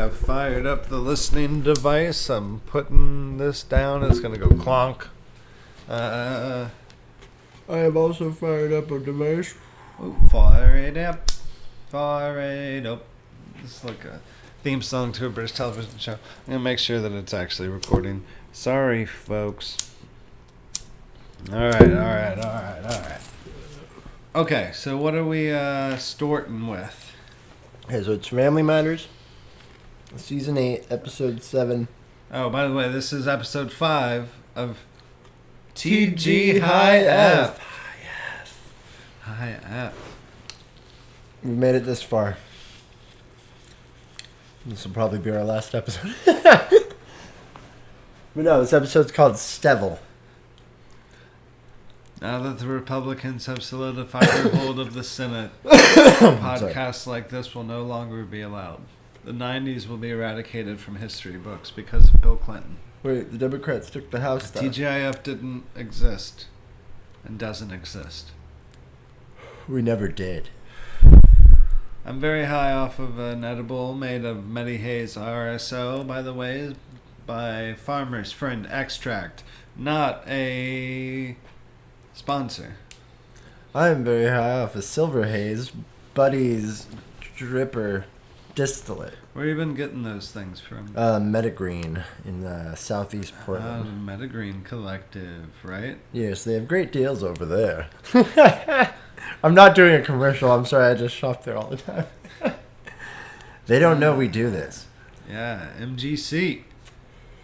have fired up the listening device. I'm putting this down. It's going to go clonk. I have also fired up a device. Ooh, fire it up. Fire it up. This is like a theme song to a British television show. I'm going to make sure that it's actually recording. Sorry, folks. All right. Okay, so what are we starting with? Okay, so it's Family Matters, Season 8, Episode 7. Oh, by the way, this is Episode 5 of T.G.High.F. High-F. We've made it this far. This will probably be our last episode. But no, this episode's called Stevil. Now that the Republicans have solidified their hold of the Senate, podcasts like this will no longer be allowed. The 90s will be eradicated from history books because of Bill Clinton. Wait, the Democrats took the House, though. TGIF didn't exist and doesn't exist. We never did. I'm very high off of an edible made of Medihaze RSO, by the way, by Farmer's Friend Extract, not a sponsor. I'm very high off a Silver Haze Buddy's Dripper Distillate. Where have you been getting those things from? Metagreen in Southeast Portland. Metagreen Collective, right? Yes, they have great deals over there. I'm not doing a commercial. I'm sorry, I just shop there all the time. They don't know we do this. Yeah, MGC.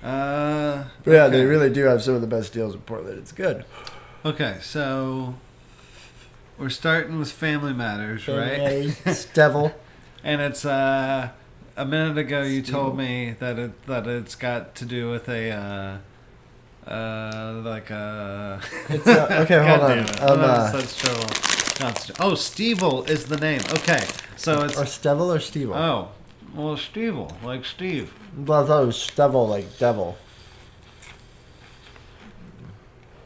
Yeah, okay. They really do have some of the best deals in Portland. It's good. Okay, so we're starting with Family Matters, right? Stevil. And it's a minute ago you told me that it's got to do with a It's okay, hold on. Such trouble. Oh, Stevil is the name. Okay, so it's or Stevil or Stevil. Oh, well, Stevil, like Steve. Well, I thought it was Stevil, like devil.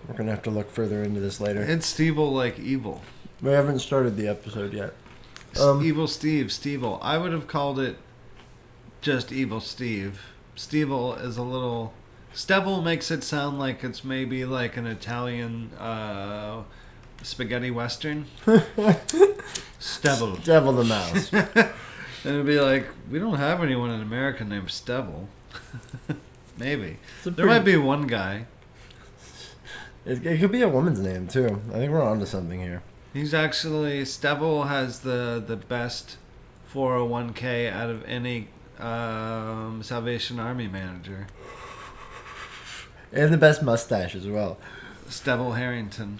We're gonna have to look further into this later. It's Stevil, like evil. We haven't started the episode yet. Evil Steve, Stevil. I would have called it just Evil Steve. Stevil is a little... Stevil makes it sound like it's maybe like an Italian spaghetti western. Stevil. Stevil the mouse. And it'd be like, we don't have anyone in America named Stevil. Maybe. There might be one guy. It could be a woman's name, too. I think we're onto something here. He's actually... Stevil has the best 401k out of any Salvation Army manager. And the best mustache as well. Stevil Harrington.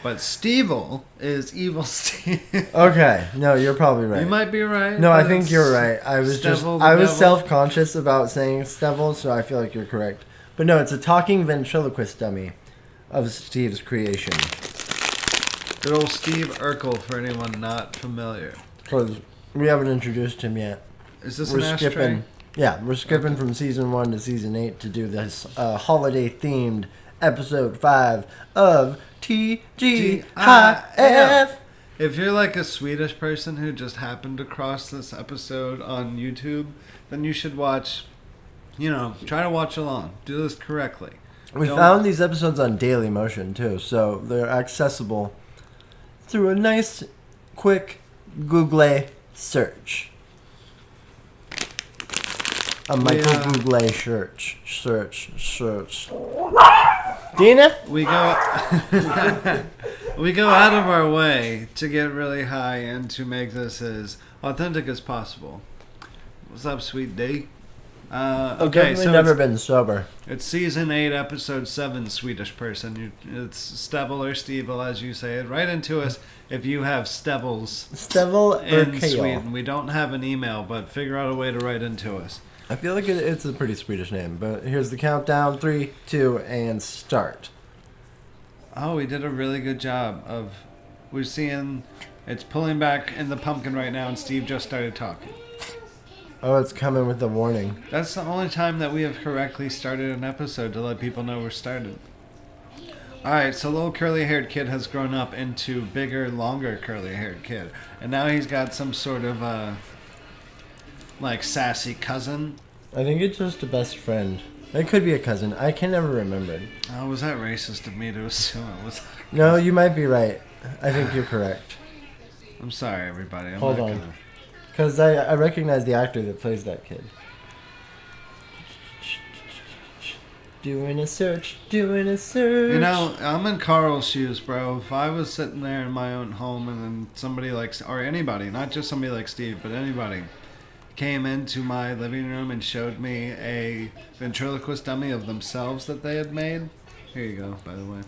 But Stevil is Evil Steve. Okay, no, you're probably right. You might be right. No, I think you're right. I was Stevil self-conscious about saying Stevil, so I feel like you're correct. But no, it's a talking ventriloquist dummy of Steve's creation. Good old Steve Urkel, for anyone not familiar. Because we haven't introduced him yet. Is this an ashtray? We're skipping from Season 1 to Season 8 to do this holiday-themed Episode 5 of T.G.High.F. If you're like a Swedish person who just happened to cross this episode on YouTube, then you should watch, try to watch along. Do this correctly. We found these episodes on Daily Motion, too, so they're accessible through a nice, quick Google search. A Michael Google search. Dina? We go out of our way to get really high and to make this as authentic as possible. What's up, sweet D? I've definitely never been sober. It's Season 8, Episode 7, Swedish person. It's Stevil or Stevil, as you say it. Write into us if you have Stevils in Sweden. We don't have an email, but figure out a way to write into us. I feel like it's a pretty Swedish name, but here's the countdown. 3, 2, and start. Oh, we did a really good job of... We're seeing... It's pulling back in the pumpkin right now, and Steve just started talking. Oh, it's coming with the warning. That's the only time that we have correctly started an episode, to let people know we're started. Alright, so little curly-haired kid has grown up into bigger, longer curly-haired kid. And now he's got some sort of like sassy cousin. I think it's just a best friend. It could be a cousin. I can never remember. Oh, was that racist of me to assume it was? No, you might be right. I think you're correct. I'm sorry, everybody. Hold on. Because I recognize the actor that plays that kid. Doing a search. You know, I'm in Carl's shoes, bro. If I was sitting there in my own home and then somebody like, or anybody, not just somebody like Steve, but anybody, came into my living room and showed me a ventriloquist dummy of themselves that they had made. Here you go, by the way.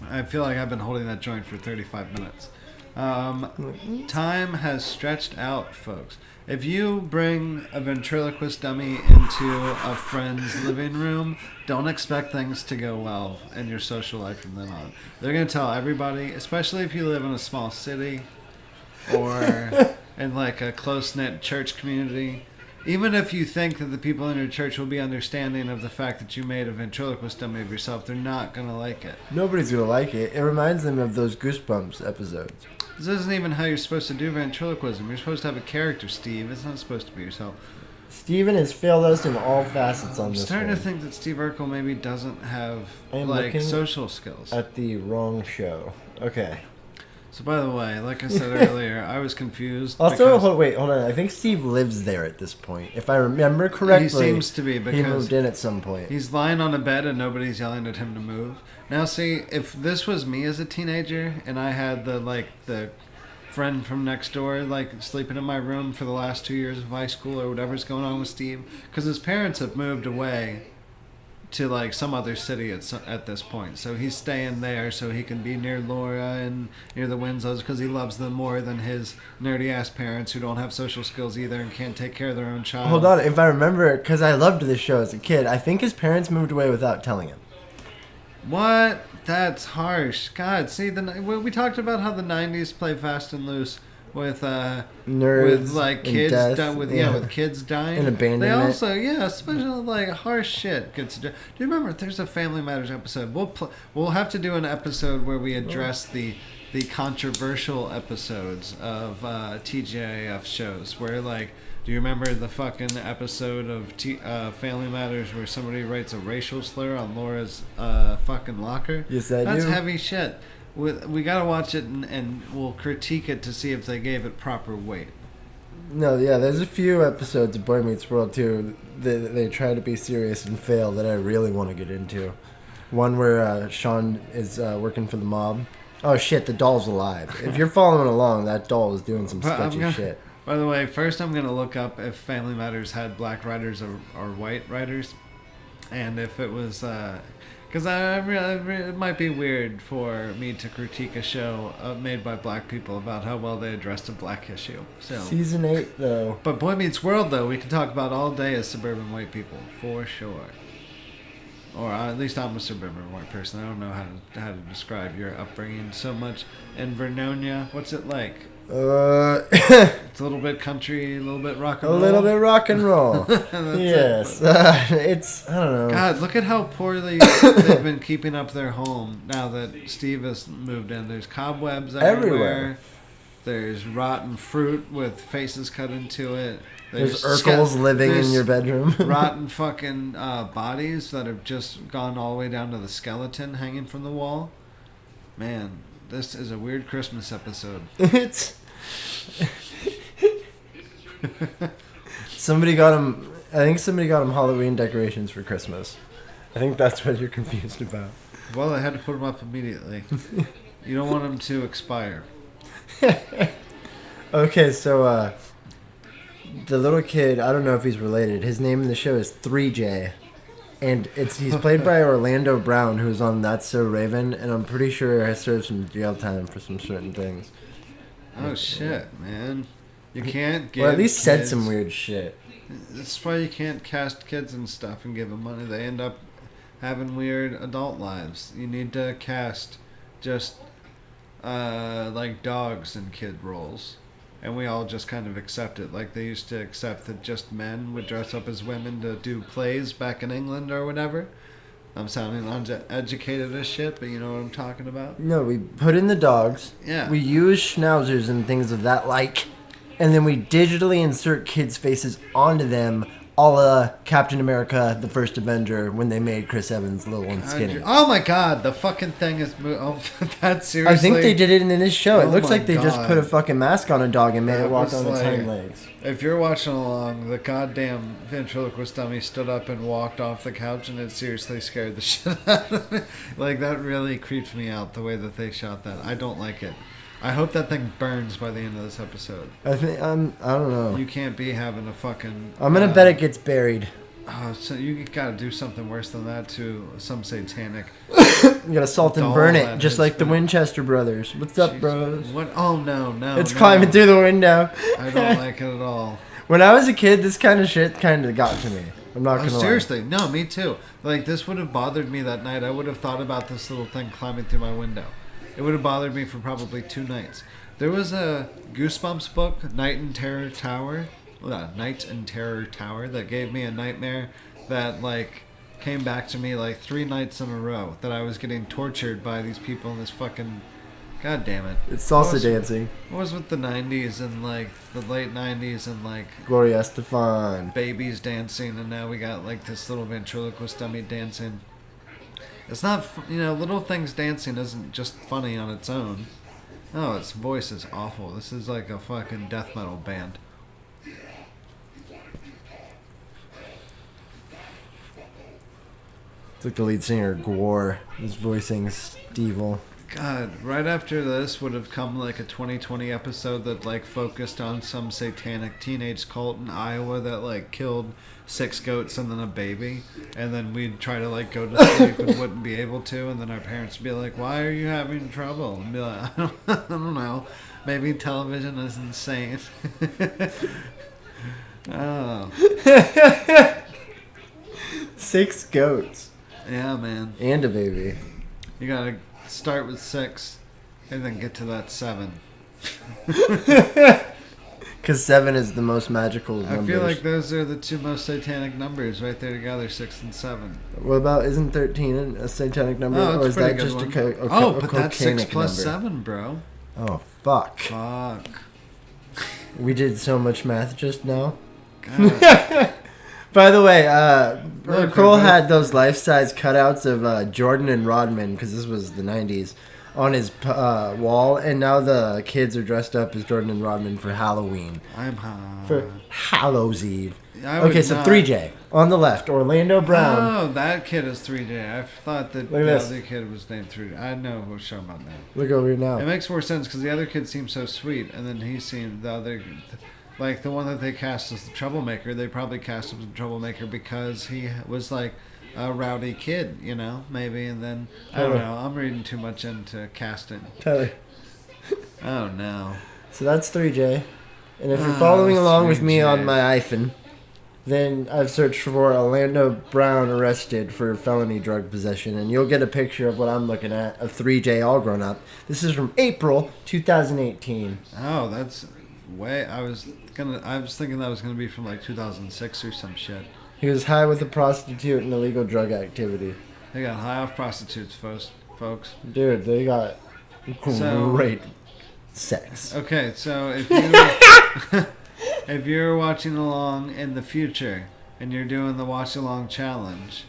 I feel like I've been holding that joint for 35 minutes. Time has stretched out, folks. If you bring a ventriloquist dummy into a friend's living room, don't expect things to go well in your social life from then on. They're going to tell everybody, especially if you live in a small city or in like a close-knit church community. Even if you think that the people in your church will be understanding of the fact that you made a ventriloquist dummy of yourself, they're not going to like it. Nobody's going to like it. It reminds them of those Goosebumps episodes. This isn't even how you're supposed to do ventriloquism. You're supposed to have a character, Steve. It's not supposed to be yourself. Steven has failed us in all facets on this I'm starting one. to think that Steve Urkel maybe doesn't have, like, social skills. At the wrong show. Okay. So, by the way, like I said earlier, I was confused. Also, hold on. I think Steve lives there at this point. If I remember correctly, he seems to be, because he moved in at some point. He's lying on a bed and nobody's yelling at him to move. Now, see, if this was me as a teenager and I had the friend from next door, like, sleeping in my room for the last 2 years of high school or whatever's going on with Steve, because his parents have moved away to like some other city at this point, so he's staying there so he can be near Laura and near the Winslows because he loves them more than his nerdy ass parents who don't have social skills either and can't take care of their own child. Hold on, if I remember, because I loved this show as a kid, I think his parents moved away without telling him. What? That's harsh. God, see, we talked about how the 90s play fast and loose with nerds, with like kids, death, with kids dying and abandonment. They also, especially like harsh shit. Do you remember? There's a Family Matters episode. We'll have to do an episode where we address the controversial episodes of TGIF shows. Where like, do you remember the fucking episode of Family Matters where somebody writes a racial slur on Laura's fucking locker? Yes, I do. That's heavy shit. We gotta watch it and we'll critique it to see if they gave it proper weight. No, yeah, there's a few episodes of Boy Meets World too that they try to be serious and fail that I really want to get into. One where Shawn is working for the mob. Oh shit, the doll's alive. If you're following along, that doll is doing some sketchy shit. By the way, first I'm gonna look up if Family Matters had black writers or white writers, and if it was. Because it might be weird for me to critique a show made by black people about how well they addressed a black issue. So Season 8, though. But Boy Meets World, though, we can talk about all day as suburban white people, for sure. Or at least I'm a suburban white person. I don't know how to describe your upbringing so much. In Vernonia, what's it like? It's a little bit country, a little bit rock and roll. A little bit rock and roll. Yes. It's, I don't know. God, look at how poorly they've been keeping up their home now that Steve has moved in. There's cobwebs everywhere. There's rotten fruit with faces cut into it. There's Urkels living in your bedroom. Rotten fucking bodies that have just gone all the way down to the skeleton hanging from the wall. Man, this is a weird Christmas episode. It's... Somebody got him... I think somebody got him Halloween decorations for Christmas. I think that's what you're confused about. Well, I had to put them up immediately. You don't want them to expire. Okay, so the little kid, I don't know if he's related. His name in the show is 3J. And he's played by Orlando Brown, who's on That's So Raven, and I'm pretty sure has served some jail time for some certain things. Oh, shit, man. You can't give Or at least said kids, some weird shit. That's why you can't cast kids and stuff and give them money. They end up having weird adult lives. You need to cast just like dogs in kid roles. And we all just kind of accept it. Like they used to accept that just men would dress up as women to do plays back in England or whatever. I'm sounding uneducated as shit, but you know what I'm talking about? No, we put in the dogs. Yeah. We use schnauzers and things of that like. and then we digitally insert kids' faces onto them, a la Captain America, the First Avenger, when they made Chris Evans little and skinny. Oh my god, the fucking thing is... Oh, that's seriously... I think they did it in this show. It looks like they just God. put a fucking mask on a dog and made That it walk was on its like- hind legs. If you're watching along, the goddamn ventriloquist dummy stood up and walked off the couch, and it seriously scared the shit out of me. Like, that really creeped me out, the way that they shot that. I don't like it. I hope that thing burns by the end of this episode. I think I don't know. You can't be having a fucking... I'm gonna bet it gets buried. Oh, so you gotta do something worse than that to some satanic... You gotta salt and doll burn it, that just has like the been- Winchester brothers. What's up, Jesus. bros? What? Oh, no. It's climbing through the window. I don't like it at all. When I was a kid, this kind of shit kind of got to me. I'm not Oh, gonna lie. seriously. No, me too. Like, this would have bothered me that night. I would have thought about this little thing climbing through my window. It would have bothered me for probably 2 nights. There was a Goosebumps book, Night in Terror Tower, that gave me a nightmare that, like, came back to me, like, 3 nights in a row, that I was getting tortured by these people in this fucking... God damn it. It's salsa dancing. What was with the 90s and, like, the late 90s and, like, Gloria Estefan. babies dancing, and now we got, like, this little ventriloquist dummy dancing. It's not, little things dancing isn't just funny on its own. Oh, its voice is awful. This is like a fucking death metal band. It's like the lead singer, Gwar, is voicing Stevel. God, right after this would have come like a 2020 episode that like focused on some satanic teenage cult in Iowa that like killed 6 goats and then a baby, and then we'd try to like go to sleep and wouldn't be able to, and then our parents would be like, "Why are you having trouble?" And be like, I don't know, maybe television is insane." Oh, 6 goats. yeah, man. And a baby. You gotta start with 6 and then get to that 7. Because 7 is the most magical of numbers. I feel like those are the 2 most satanic numbers right there together, 6 and 7. What about, isn't 13 a satanic number? Oh, or it's is a pretty that good just one. a But that's 6 cocainic plus number? 7, bro. Oh, fuck. Fuck. We did so much math just now. God. By the way, Really Cole quick, had those life-size cutouts of Jordan and Rodman, because this was the 90s, on his wall, and now the kids are dressed up as Jordan and Rodman for Halloween. I'm high. For Hallows Eve. I would Okay, so not- 3J. On the left, Orlando Brown. Oh, that kid is 3J. I thought that Look at the this. other kid was named 3J. I know who show about now. Look over here now. It makes more sense because the other kid seemed so sweet, and then he seemed the other, like the one that they cast as the troublemaker. They probably cast him as the troublemaker because he was like a rowdy kid, maybe. And then I don't know. I'm reading too much into casting. Tyler. Oh no. So that's 3J. And if you're Ah, following along with me 3J. on my iPhone, then I've searched for Orlando Brown arrested for felony drug possession, and you'll get a picture of what I'm looking at, of 3J all grown up. This is from April 2018. Oh, that's way. I was thinking that was gonna be from like 2006 or some shit. He was high with a prostitute and illegal drug activity. They got high off prostitutes, folks. Dude, they got So- great sex. Okay, so if you if you're watching along in the future and you're doing the watch along challenge,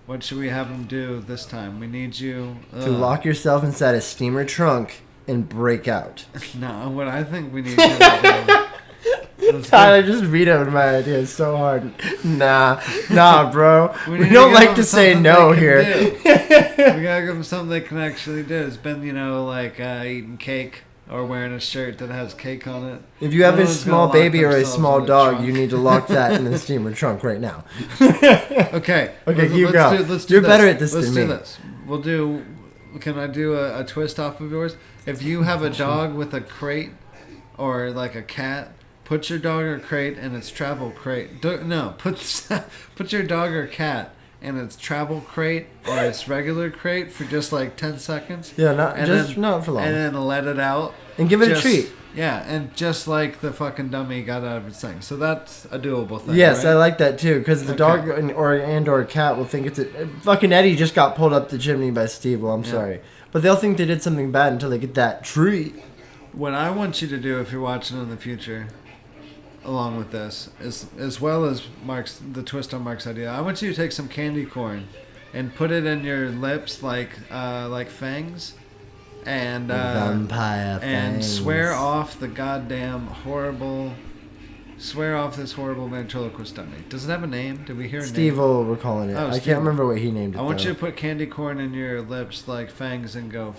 what should we have them do this time? We need you To lock yourself inside a steamer trunk and break out. No, what I think we need you to do. Let's Tyler go. just vetoed my idea so hard. Nah, bro. We need don't give like them to say something no they can here. do. We gotta give them something they can actually do. It's been, like eating cake or wearing a shirt that has cake on it. If you have No a one's small gonna lock baby or a themselves small in the dog, trunk. you need to lock that in the steamer trunk right now. Okay. Okay, you go. Let's do You're this. better at this Let's than do me. this. We'll do. Can I do a twist off of yours? If you have a dog with a crate or like a cat, put your dog or crate in its travel crate. Put your dog or cat in its travel crate or its regular crate for just like 10 seconds. Yeah, not And not for long. And then let it out. And give it a Just- treat. Yeah, and just like the fucking dummy got out of its thing. So that's a doable thing. Yes, right? I like that too, because the Okay. dog or cat will think it's a... Fucking Eddie just got pulled up the chimney by Steve. Well, I'm Yeah. sorry. But they'll think they did something bad until they get that treat. What I want you to do if you're watching in the future along with this, as well as the twist on Mark's idea. I want you to take some candy corn and put it in your lips like fangs, and vampire and fangs. swear off this horrible ventriloquist dummy. Does it have a name? Did we hear a Steve name? we're calling it. Oh, I Steve. can't remember what he named it. I want though. you to put candy corn in your lips like fangs and go,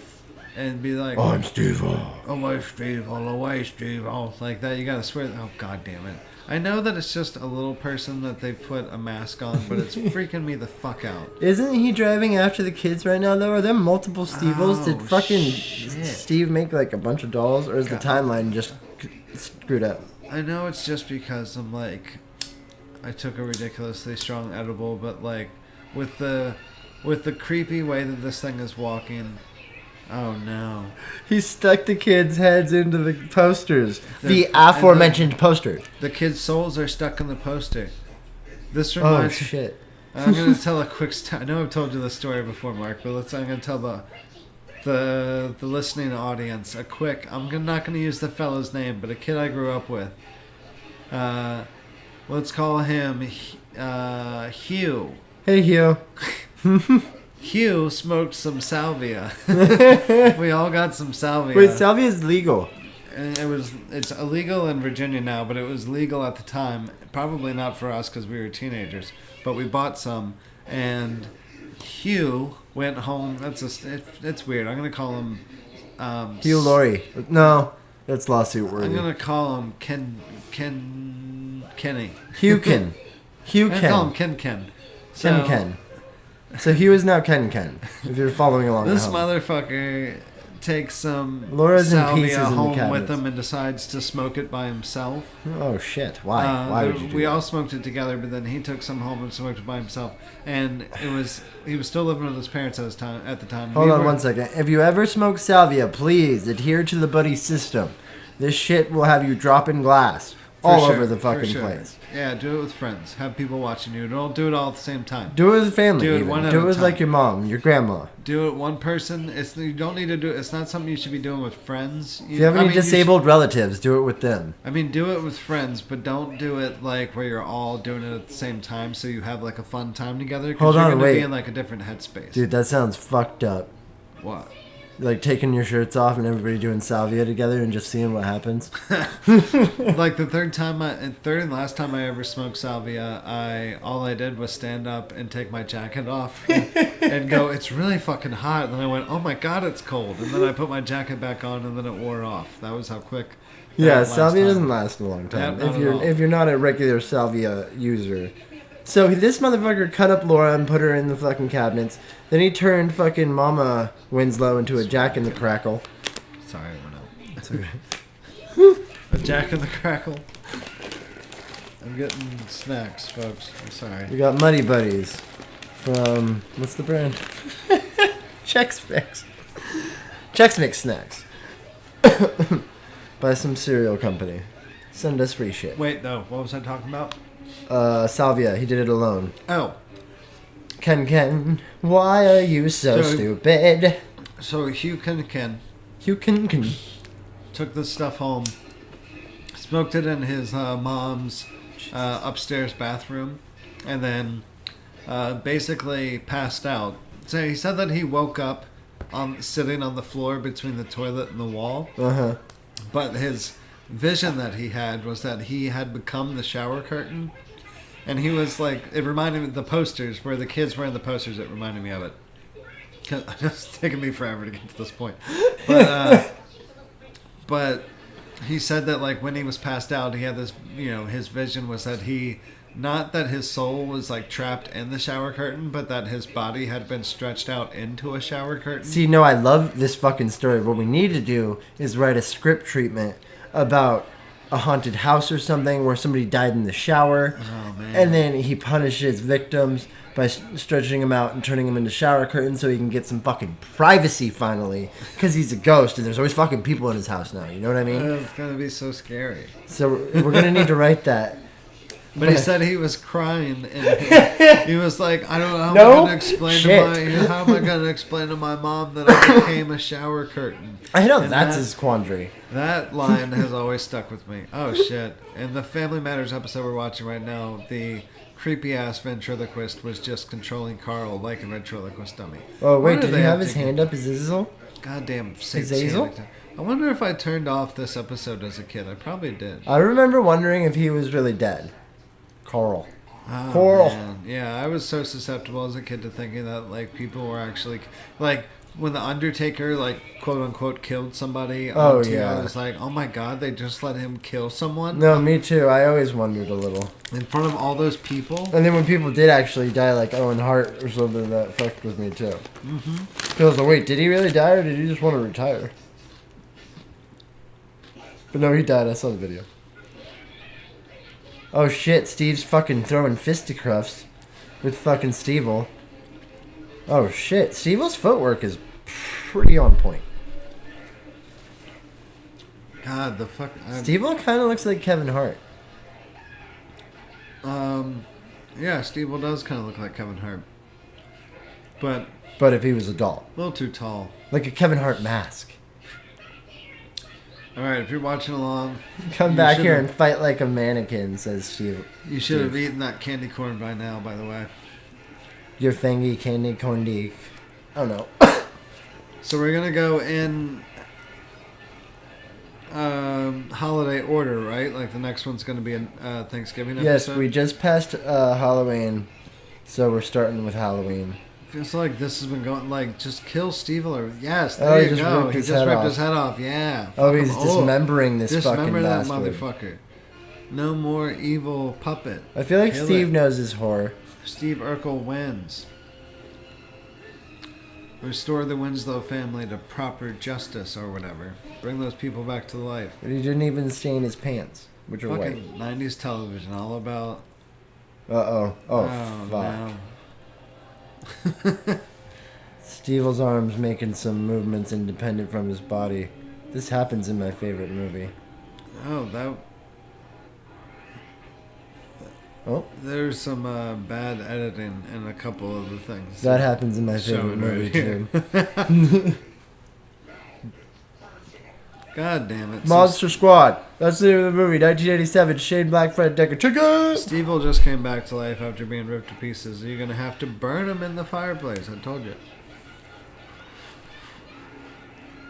and be like, I'm Steve. away, Steve, all away, Steve, all like that. You gotta swear. Oh, God damn it. I know that it's just a little person that they put a mask on, but it's freaking me the fuck out. Isn't he driving after the kids right now, though? Are there multiple Steve-Os? Oh, Did fucking shit. Steve make like a bunch of dolls, or is the timeline just screwed up? I know it's just because I'm like, I took a ridiculously strong edible, but like, with the creepy way that this thing is walking, oh no. He stuck the kids' heads into the posters. The And aforementioned posters. The kids' souls are stuck in the poster. This reminds me. Shit. I'm going to tell a quick story. I know I've told you this story before, Mark, but I'm going to tell the listening audience I'm not going to use the fellow's name, but a kid I grew up with. Let's call him Hugh. Hey, Hugh. Hugh smoked some salvia. We all got some salvia. Wait, salvia is legal. And it's illegal in Virginia now, but it was legal at the time. Probably not for us because we were teenagers, but we bought some. And Hugh went home. It's weird. I'm gonna call him Hugh Laurie. No, that's lawsuit worthy. I'm gonna call him Kenny. Hughkin. I'm gonna call him Ken. So, Ken. So Hugh is now Ken. If you're following along. This at home. motherfucker takes some Laura's in salvia pieces in the home with cabinets. him and decides to smoke it by himself. Oh shit! Why? Why would you do We that? all smoked it together, but then he took some home and smoked it by himself. And he was still living with his parents at the time. Hold on one second. If you ever smoke salvia, please adhere to the buddy system. This shit will have you dropping glass over the fucking place. Yeah, do it with friends. Have people watching you. Don't do it all at the same time. Do it with family. Do it even. one at Do a it with time. like your mom, your grandma. Do it one person. You don't need to do it. It's not something you should be doing with friends. If you have any disabled relatives, do it with them. Do it with friends, but don't do it like where you're all doing it at the same time, so you have like a fun time together. 'Cause Hold on, you're gonna wait. be in like a different headspace. Dude, that sounds fucked up. What? Like taking your shirts off and everybody doing salvia together and just seeing what happens. Like the third and last time I ever smoked salvia, all I did was stand up and take my jacket off and go, "It's really fucking hot." And then I went, "Oh my god, it's cold." And then I put my jacket back on and then it wore off. That was how quick. Yeah, last salvia time. doesn't last a long time Yeah, not at all. if you're not a regular salvia user. So this motherfucker cut up Laura and put her in the fucking cabinets. Then he turned fucking Mama Winslow into a Jack in the Crackle. Sorry, I went out. It's okay. A Jack in the Crackle. I'm getting snacks, folks. I'm sorry. We got Muddy Buddies from what's the brand? Chex Mix. Chex Mix snacks. By some cereal company. Send us free shit. Wait, no. What was I talking about? Salvia. He did it alone. Oh. Ken, why are you so stupid? So Hugh Ken You can. took this stuff home, smoked it in his mom's upstairs bathroom, and then basically passed out. So he said that he woke up sitting on the floor between the toilet and the wall. Uh-huh. But his vision that he had was that he had become the shower curtain. And he was like, it reminded me of the posters, where the kids were in the posters, it reminded me of it. It's taken me forever to get to this point. But he said that like when he was passed out, he had this, his vision was that not that his soul was like trapped in the shower curtain, but that his body had been stretched out into a shower curtain. See, no, I love this fucking story. What we need to do is write a script treatment about a haunted house or something where somebody died in the shower. Oh, man. And then he punishes victims by stretching them out and turning them into shower curtains so he can get some fucking privacy finally. Because he's a ghost and there's always fucking people in his house now. You know what I mean? It's going to be so scary. So we're going to need to write that. But he said he was crying, and he was like, "I don't know how am I going to explain to my mom that I became a shower curtain." I know, and that's his quandary. That line has always stuck with me. Oh shit! In the Family Matters episode we're watching right now, the creepy ass ventriloquist was just controlling Carl like a ventriloquist dummy. Oh wait, did he have his hand up? Is Azazel? Goddamn, Azazel? I wonder if I turned off this episode as a kid. I probably did. I remember wondering if he was really dead. Carl. Oh, Carl. Man. Yeah, I was so susceptible as a kid to thinking that like people were actually like when the Undertaker like quote unquote killed somebody. Oh TV, yeah. I was like, oh my god, they just let him kill someone. No, me too. I always wondered a little in front of all those people. And then when people did actually die, like Owen Hart or something, that fucked with me too. Mm-hmm. I was like, wait, did he really die or did he just want to retire? But no, he died. I saw the video. Oh shit, Steve's fucking throwing fisticuffs with fucking Steve-O. Oh shit, Steve-O's footwork is pretty on point. God, the fuck. Steve-O kind of looks like Kevin Hart. Yeah, Steve-O does kind of look like Kevin Hart. But if he was a doll. A little too tall. Like a Kevin Hart mask. Alright, if you're watching along... Come back here and fight like a mannequin, says Steve. You should have eaten that candy corn by now, by the way. Your fangy candy corn deek. Oh no. So we're going to go in holiday order, right? Like the next one's going to be a Thanksgiving episode? Yes, we just passed Halloween, so we're starting with Halloween. Feels like this has been going, like, just kill Steve or yes, there you go. He just ripped his head off, yeah. Oh, he's dismembering this fucking bastard. Dismember that motherfucker. No more evil puppet. I feel like Steve knows his horror. Steve Urkel wins. Restore the Winslow family to proper justice or whatever. Bring those people back to life. But he didn't even stain his pants, which are fucking white. 90s television, all about... Uh-oh. Oh, fuck. No. Steve-O's arms making some movements independent from his body. This happens in my favorite movie. Oh, that... Oh. There's some bad editing in a couple of the things. That happens in my favorite movie, too. God damn it. Monster Squad. That's the name of the movie. 1987. Shane Black, Fred Decker. Chicken! Steve-O just came back to life after being ripped to pieces. You're going to have to burn him in the fireplace. I told you.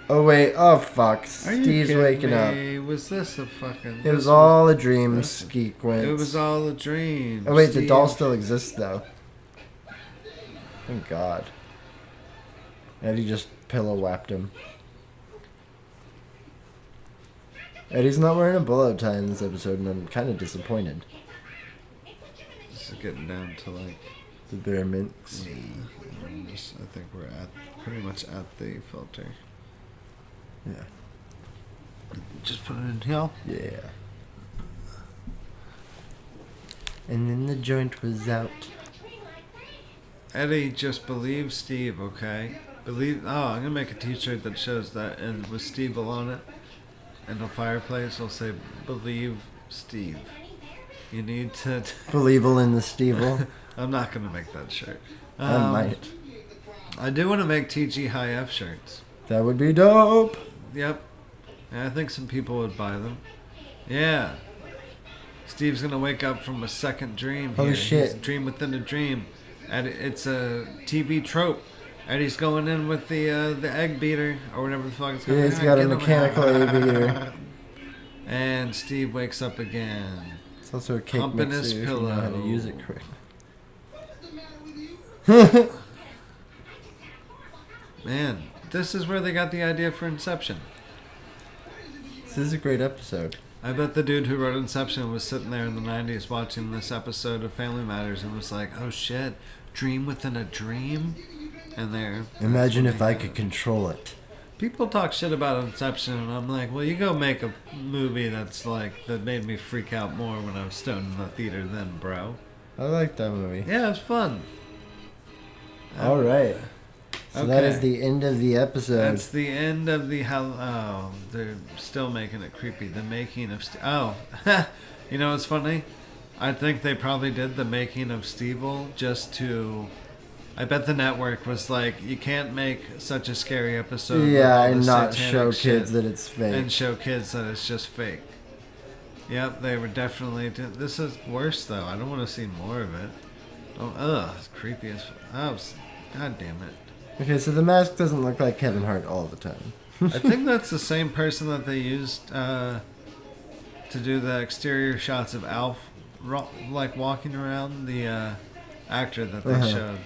Oh, wait. Oh, fuck. Steve's waking up. Was this a fucking... It was all a dream sequence. It was all a dream. Oh, wait. The doll still exists, though. Thank God. Eddie just pillow-whapped him. Eddie's not wearing a bolo tie in this episode, and I'm kind of disappointed. This is getting down to, like... the bare mints. Yeah, I think we're pretty much at the filter. Yeah. Just put it in here? Yeah. And then the joint was out. Eddie just believes Steve, okay? I'm going to make a t-shirt that shows that, and with Steve on it. And the fireplace will say, believe Steve. You need to... Believe-able in the Steve-O. I'm not going to make that shirt. I might. I do want to make T.G.High.F shirts. That would be dope. Yep. And I think some people would buy them. Yeah. Steve's going to wake up from a second dream here. Oh, shit. He's a dream within a dream. And it's a TV trope. Eddie's going in with the egg beater, or whatever the fuck it's called. Yeah, he's got a mechanical egg beater. And Steve wakes up again. It's also a cake Humping mixer his if pillow. you know how to use it correctly. Man, this is where they got the idea for Inception. This is a great episode. I bet the dude who wrote Inception was sitting there in the 90s watching this episode of Family Matters and was like, oh shit, dream within a dream? And there. Imagine if I could control it. People talk shit about Inception, and I'm like, well, you go make a movie that's like, that made me freak out more when I was stoned in the theater then, bro. I like that movie. Yeah, it was fun. All right. So okay. that is the end of the episode. That's the end of the... Oh, they're still making it creepy. The making of... Oh, you know what's funny? I think they probably did the making of Stevel just to. I bet the network was like, you can't make such a scary episode. Yeah, with all and this not satanic show shit kids that it's fake. and show kids that it's just fake. Yep, they were definitely. This is worse though. I don't want to see more of it. Oh, ugh, it's creepy as. Oh, god damn it. Okay, so the mask doesn't look like Kevin Hart all the time. I think that's the same person that they used to do the exterior shots of Alf, like walking around, the actor that they showed.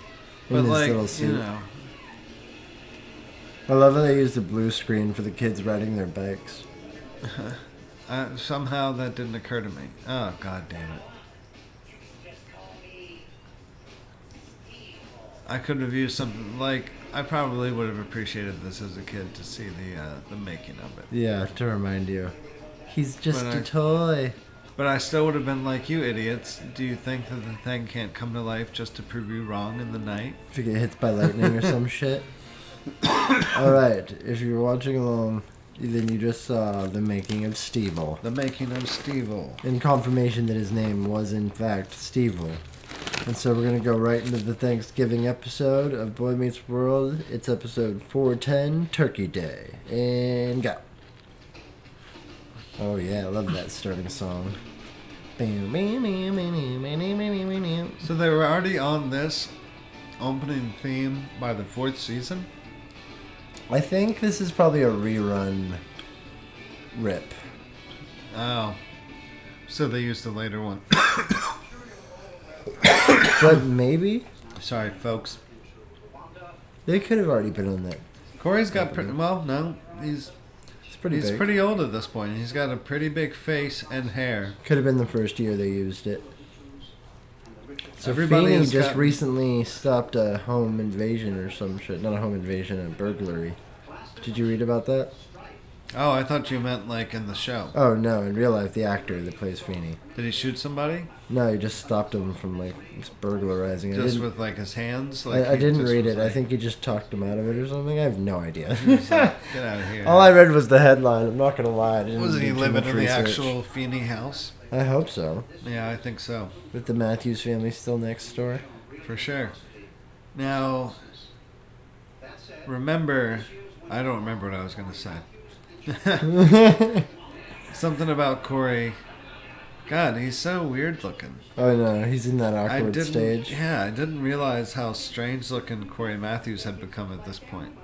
But his like, little suit. you know, I love how they used a blue screen for the kids riding their bikes. somehow that didn't occur to me. Oh god damn it! I could have used something like. I probably would have appreciated this as a kid to see the making of it. Yeah, to remind you. He's just But a toy. But I still would have been like, you idiots. Do you think that the thing can't come to life just to prove you wrong in the night? If you get hit by lightning or some shit. Alright, if you're watching along, then you just saw the making of Stevel. The making of Stevel. In confirmation that his name was in fact Stevel. And so we're going to go right into the Thanksgiving episode of Boy Meets World. It's episode 410, Turkey Day. And go. Oh yeah, I love that starting song. So they were already on this opening theme by the 4th season? I think this is probably a rerun rip. Oh. So they used the later one. But maybe Sorry, folks. they could have already been on that. Cory's got well, no, he's Pretty big. pretty old at this point. He's got a pretty big face and hair. Could have been the first year they used it. So Everybody Feeney has just gotten- recently stopped a home invasion or some shit. Not a home invasion, a burglary. Did you read about that? Oh, I thought you meant like in the show. Oh no, in real life, the actor that plays Feeney. Did he shoot somebody? No, he just stopped him from like burglarizing. Just with like his hands? Like I he didn't just read was it. I like- think he just talked him out of it or something. I have no idea. he was like, get out of here. All I read was the headline. I'm not gonna lie. I didn't Wasn't he do too living much in the research. actual Feeney house? I hope so. Yeah, I think so. With the Matthews family still next door. For sure. Now, remember, I don't remember what I was going to say. Something about Cory. God, he's so weird looking. Oh no, he's in that awkward stage. Yeah, I didn't realize how strange looking Cory Matthews had become at this point.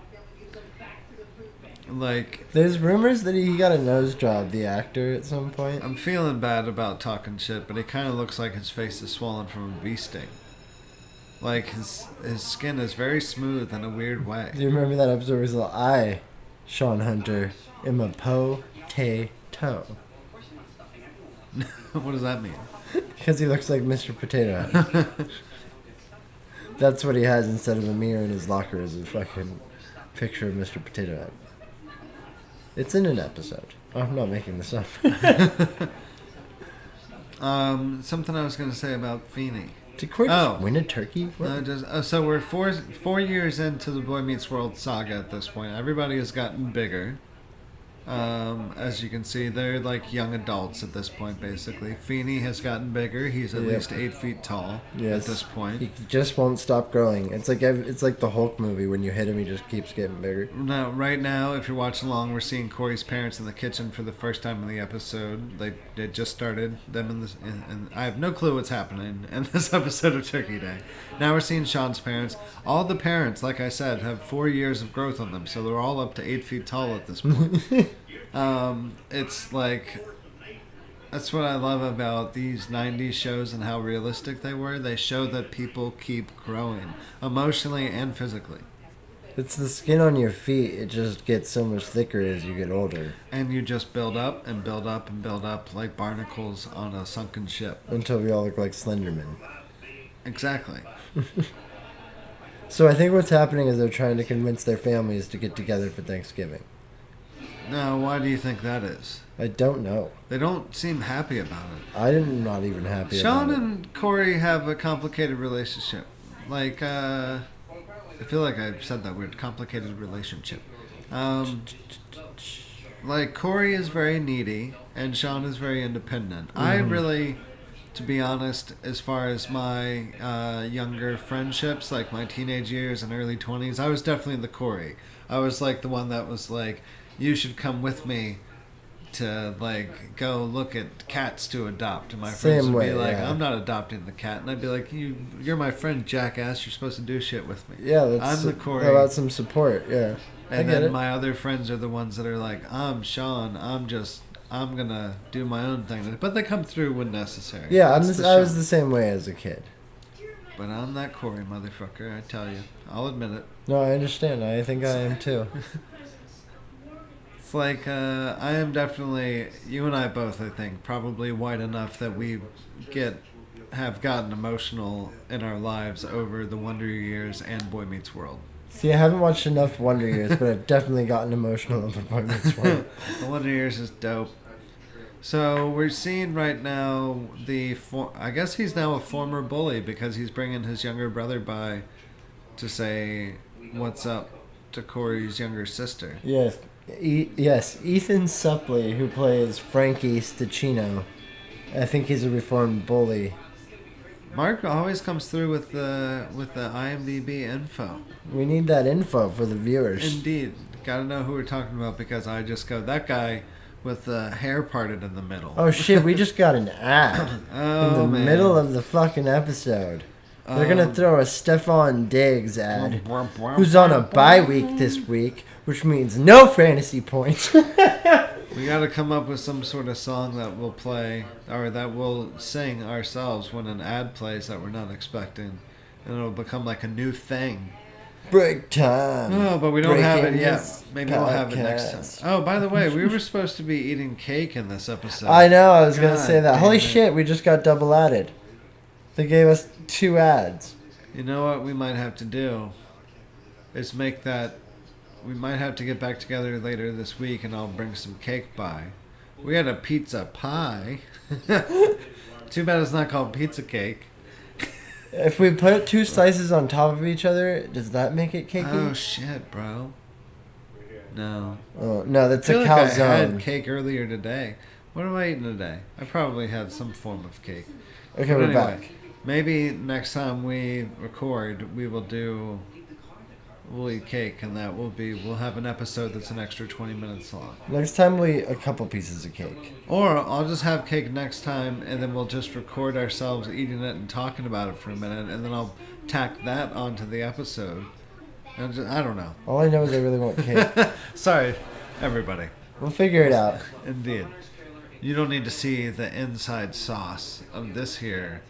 Like, There's rumors that he got a nose job, the actor, at some point. I'm feeling bad about talking shit, but he kind of looks like his face is swollen from a bee sting. Like, his skin is very smooth in a weird way. Do you remember that episode where he's like, I, Shawn Hunter, am a po-tay-toe? What does that mean? Because he looks like Mr. Potato Head. That's what he has instead of a mirror in his locker is a fucking picture of Mr. Potato Head. It's in an episode. Oh, I'm not making this up. Something I was going to say about Feeney. Did Cory just win a turkey? No, so we're four years into the Boy Meets World saga at this point. Everybody has gotten bigger. As you can see, they're like young adults at this point, basically. Feeney has gotten bigger. He's at least 8 feet tall at this point. He just won't stop growing. It's like the Hulk movie. When you hit him, he just keeps getting bigger. Now, right now, if you're watching along, we're seeing Cory's parents in the kitchen for the first time in the episode. They just started them in this, and I have no clue what's happening in this episode of Turkey Day. Now we're seeing Shawn's parents. All the parents, like I said, have 4 years of growth on them, so they're all up to 8 feet tall at this point. It's like, that's what I love about these 90s shows and how realistic they were. They show that people keep growing, emotionally and physically. It's the skin on your feet. It just gets so much thicker as you get older. And you just build up and build up and build up like barnacles on a sunken ship. Until we all look like Slenderman. Exactly. So I think what's happening is they're trying to convince their families to get together for Thanksgiving. Now, why do you think that is? I don't know. They don't seem happy about it. I'm not even happy Shawn about it. and Cory have a complicated relationship. Like, I feel like I've said that word, complicated relationship. Like, Cory is very needy, and Shawn is very independent. I really to be honest, as far as my younger friendships, like my teenage years and early 20s, I was definitely the Cory. I was like the one that was like, you should come with me to like go look at cats to adopt, and my friends would be like, I'm not adopting the cat, and I'd be like, you're my friend, jackass, you're supposed to do shit with me. I'm the Cory. About some support. And then my other friends are the ones that are like, I'm Shawn, I'm gonna do my own thing, but they come through when necessary. I was the same way as a kid, but I'm that Cory motherfucker, I tell you, I'll admit it. No, I understand. I think I am too. It's like, I am definitely, you and I both, I think, probably white enough that we have gotten emotional in our lives over the Wonder Years and Boy Meets World. See, I haven't watched enough Wonder Years, but I've definitely gotten emotional over Boy Meets World. The Wonder Years is dope. So we're seeing right now I guess he's now a former bully because he's bringing his younger brother by to say what's up to Cory's younger sister. Yes. Ethan Suplee, who plays Frankie Sticchino. I think he's a reformed bully. Mark always comes through with the IMDb info. We need that info for the viewers. Indeed. Gotta know who we're talking about because I just go, that guy with the hair parted in the middle. Oh shit, we just got an ad in the middle of the fucking episode. They're going to throw a Stephon Diggs ad, who's on a bye week this week, which means no fantasy points. We got to come up with some sort of song that we'll play, or that we'll sing ourselves when an ad plays that we're not expecting. And it'll become like a new thing. Break time. Oh, but we don't have it yet. Maybe we'll have it next time. Oh, by the way, we were supposed to be eating cake in this episode. I know, I was going to say that. Holy shit, we just got double added. They gave us 2 ads. You know what we might have to do is make that... We might have to get back together later this week and I'll bring some cake by. We had a pizza pie. Too bad it's not called pizza cake. If we put 2 slices on top of each other, does that make it cakey? Oh, shit, bro. No. Oh, no, that's a calzone. I had cake earlier today. What am I eating today? I probably had some form of cake. Okay, but we're back. Maybe next time we record, we'll eat cake, and we'll have an episode that's an extra 20 minutes long. Next time we'll eat a couple pieces of cake. Or I'll just have cake next time, and then we'll just record ourselves eating it and talking about it for a minute, and then I'll tack that onto the episode. I don't know. All I know is I really want cake. Sorry, everybody. We'll figure it out. Indeed. You don't need to see the inside sauce of this here.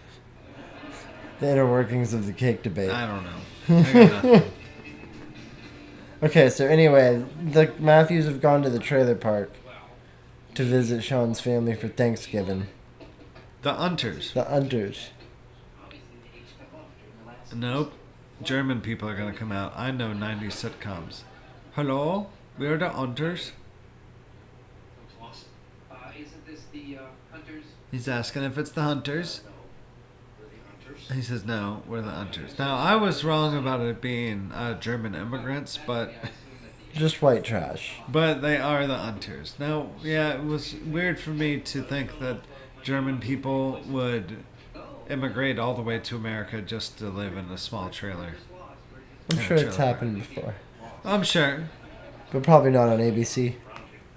The inner workings of the cake debate. I don't know. I got nothing. Okay, so anyway, the Matthews have gone to the trailer park to visit Shawn's family for Thanksgiving. The Unters. The Unters. Nope. German people are going to come out. I know 90s sitcoms. Hello? We're the Unters. Isn't this the Hunters? He's asking if it's the Hunters. He says, no, we're the Unters. Now, I was wrong about it being German immigrants, but... Just white trash. But they are the Unters. Now, yeah, it was weird for me to think that German people would immigrate all the way to America just to live in a small trailer. I'm sure it's happened before. I'm sure. But probably not on ABC.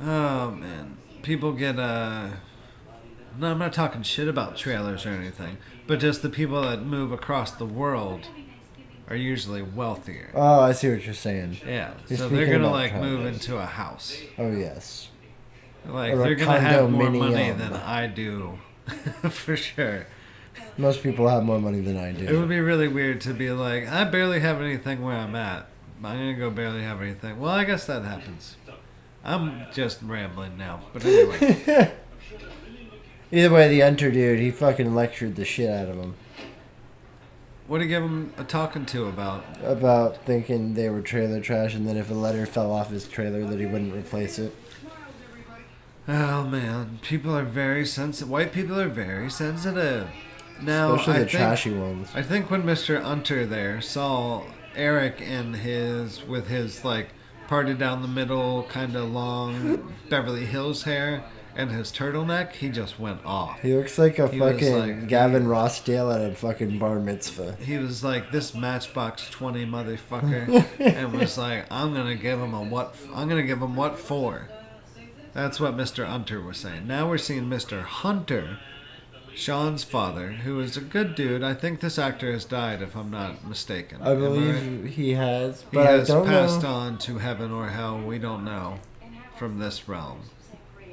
Oh, man. People get, No, I'm not talking shit about trailers or anything. But just the people that move across the world are usually wealthier. Oh, I see what you're saying. Yeah. So they're going to, like, move into a house. Oh, yes. Like, they're going to have more money than I do. For sure. Most people have more money than I do. It would be really weird to be like, I barely have anything where I'm at. I'm going to go barely have anything. Well, I guess that happens. I'm just rambling now. But anyway. Either way, the Hunter dude, he fucking lectured the shit out of him. What did he give him a talking to about? About thinking they were trailer trash, and then if a letter fell off his trailer that he wouldn't replace it. Oh, man. People are very sensitive. White people are very sensitive. Now, especially the trashy ones. I think when Mr. Hunter there saw Eric with his, like, parted down the middle, kind of long Beverly Hills hair, and his turtleneck, he just went off. He looks like a He was fucking like- Gavin Rossdale at a fucking bar mitzvah. He was like this Matchbox 20 motherfucker, and was like, I'm gonna give him what for. That's what Mr. Hunter was saying. Now we're seeing Mr. Hunter, Shawn's father, who is a good dude. I think this actor has died, if I'm not mistaken. I Am right? believe he has, He but I has don't passed know. on to heaven or hell. We don't know from this realm,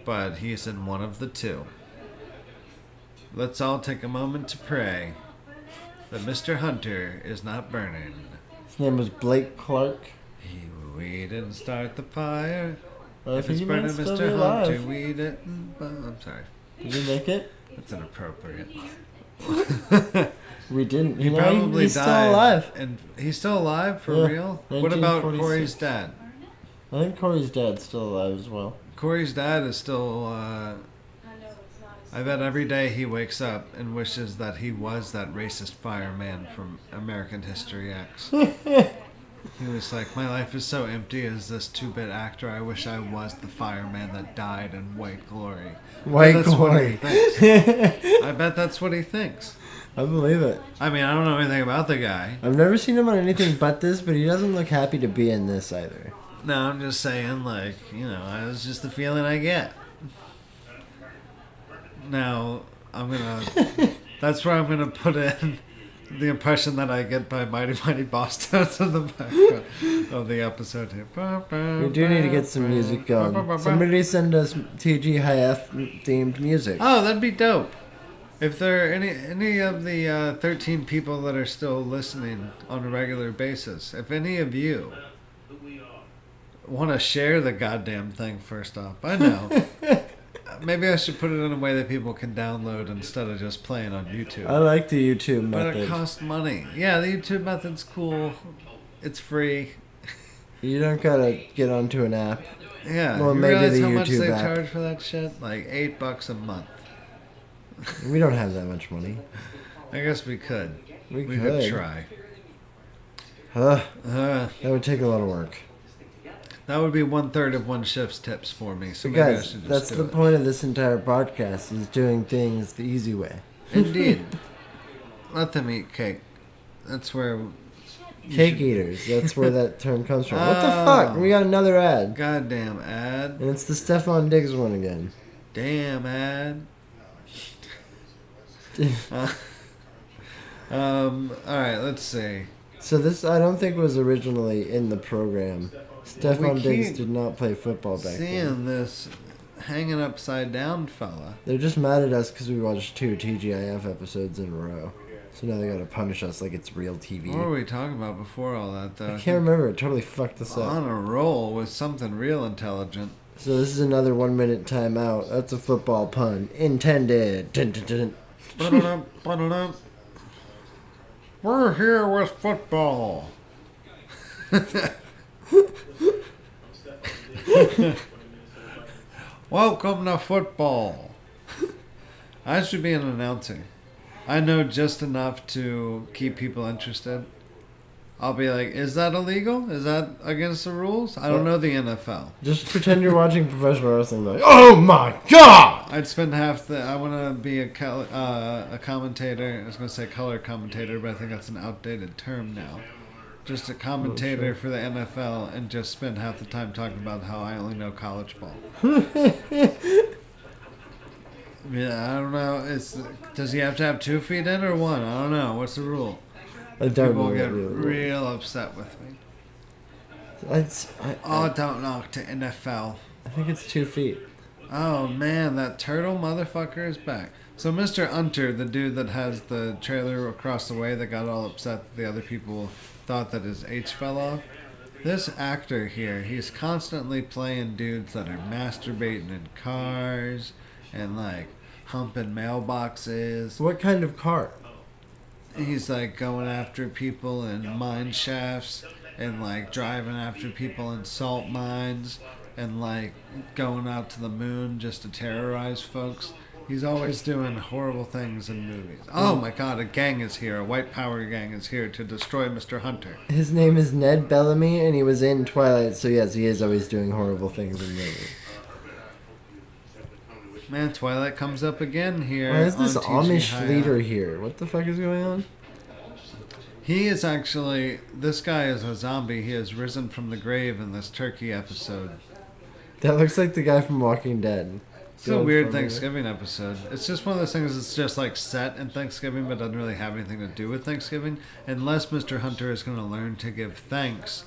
but he's in one of the two. Let's all take a moment to pray that Mr. Hunter is not burning. His name was Blake Clark. We didn't start the fire. Well, If it's he might burning, still be Mr. alive. Hunter, we didn't. I'm sorry. Did he make it? That's inappropriate. We didn't. He probably he's died. still alive. And he's still alive for Yeah, real? What about 1946. Cory's dad? I think Cory's dad's still alive as well. Cory's dad is still. I bet every day he wakes up and wishes that he was that racist fireman from American History X. He was like, my life is so empty as this 2-bit actor. I wish I was the fireman that died in white glory. White That's what he glory. thinks. I bet that's what he thinks. I believe it. I mean, I don't know anything about the guy. I've never seen him on anything but this, but he doesn't look happy to be in this either. No, I'm just saying, like, it's just the feeling I get. Now, that's where I'm gonna put in the impression that I get by Mighty Mighty Boss Tones in the background of the episode here. We do need to get some music going. Somebody send us T.G.High.F themed music. Oh, that'd be dope. If there are any of the 13 people that are still listening on a regular basis, if any of you want to share the goddamn thing first off, I know. Maybe I should put it in a way that people can download instead of just playing on YouTube. I like the YouTube But method. it costs money. Yeah, the YouTube method's cool. It's free. You don't gotta get onto an app. Yeah. Well, you maybe realize the how much YouTube they app. charge for that shit? Like $8 a month. We don't have that much money. I guess we could. We could could. try. That would take a lot of work. That would be 1/3 of one shift's tips for me. So But maybe I guys, should just that's do the it. point of this entire podcast, is doing things the easy way. Indeed. Let them eat cake. That's where. Cake eaters, that's where that term comes from. What the Oh. fuck? We got another ad. Goddamn ad. And it's the Stefan Diggs one again. Damn ad. Alright, let's see. So this, I don't think, was originally in the program. Stefan We Diggs keep did not play football back then. Seeing this hanging upside down fella. They're just mad at us because we watched 2 TGIF episodes in a row. So now they gotta punish us like it's real TV. What were we talking about before all that, though? I can't remember. It totally fucked us up. On a roll with something real intelligent. So this is another 1 minute timeout. That's a football pun. Intended. Dun, dun, dun, dun. Ba-da-dum, ba-da-dum. We're here with football. Welcome to football. I should be an announcer. I know just enough to keep people interested. I'll be like, is that illegal? Is that against the rules? I don't know the NFL. Just pretend you're watching professional wrestling. Like, oh my god! I'd spend I want to be a commentator. I was going to say color commentator, but I think that's an outdated term now. Just a commentator for the NFL and just spend half the time talking about how I only know college ball. Yeah, I don't know. Does he have to have 2 feet in or 1? I don't know. What's the rule? I don't People know. get Really. real upset with me. Don't knock to NFL. I think it's 2 feet. Oh man, that turtle motherfucker is back. So Mr. Hunter, the dude that has the trailer across the way that got all upset that the other people thought that his H fell off. This actor here, he's constantly playing dudes that are masturbating in cars and like humping mailboxes. What kind of car? He's like going after people in mine shafts and like driving after people in salt mines and like going out to the moon just to terrorize folks. He's always doing horrible things in movies. Oh my god, a gang is here. A white power gang is here to destroy Mr. Hunter. His name is Ned Bellamy, and he was in Twilight, so yes, he is always doing horrible things in movies. Man, Twilight comes up again here. Why is this on Amish TG.High.F. leader here? What the fuck is going on? He is actually... This guy is a zombie. He has risen from the grave in this turkey episode. That looks like the guy from Walking Dead. It's a weird Thanksgiving episode. It's just one of those things that's just like set in Thanksgiving but doesn't really have anything to do with Thanksgiving unless Mr. Hunter is going to learn to give thanks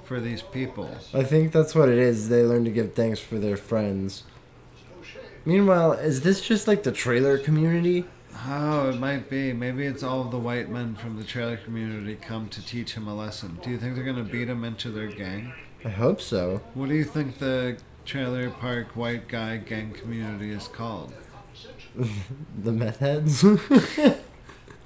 for these people. I think that's what it is. They learn to give thanks for their friends. Meanwhile, is this just like the trailer community? Oh, it might be. Maybe it's all of the white men from the trailer community come to teach him a lesson. Do you think they're going to beat him into their gang? I hope so. What do you think the trailer park white guy gang community is called? The meth heads? The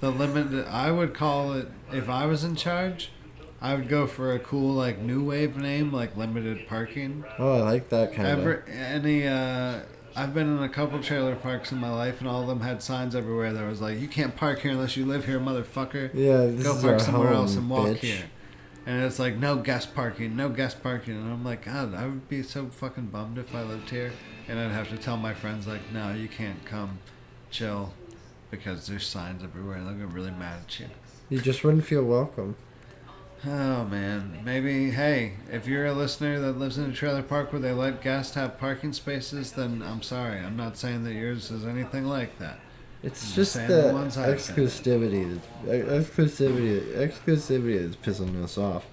limited... I would call it... If I was in charge, I would go for a cool, like, new wave name, like limited parking. Oh, I like that kind of. I've been in a couple trailer parks in my life, and all of them had signs everywhere that was like, "You can't park here unless you live here, motherfucker. Yeah, this Go is park our somewhere home, else and walk bitch. here." And it's like, no guest parking, no guest parking. And I'm like, God, I would be so fucking bummed if I lived here. And I'd have to tell my friends, like, no, you can't come chill because there's signs everywhere and they'll get really mad at you. You just wouldn't feel welcome. Oh, man. Maybe, hey, if you're a listener that lives in a trailer park where they let guests have parking spaces, then I'm sorry. I'm not saying that yours is anything like that. It's I'm just saying the ones I've been. exclusivity that's pissing us off.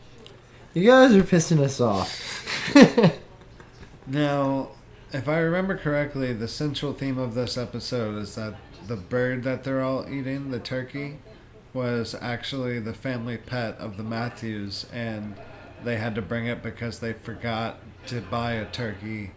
You guys are pissing us off. Now, if I remember correctly, the central theme of this episode is that the bird that they're all eating, the turkey, was actually the family pet of the Matthews, and they had to bring it because they forgot to buy a turkey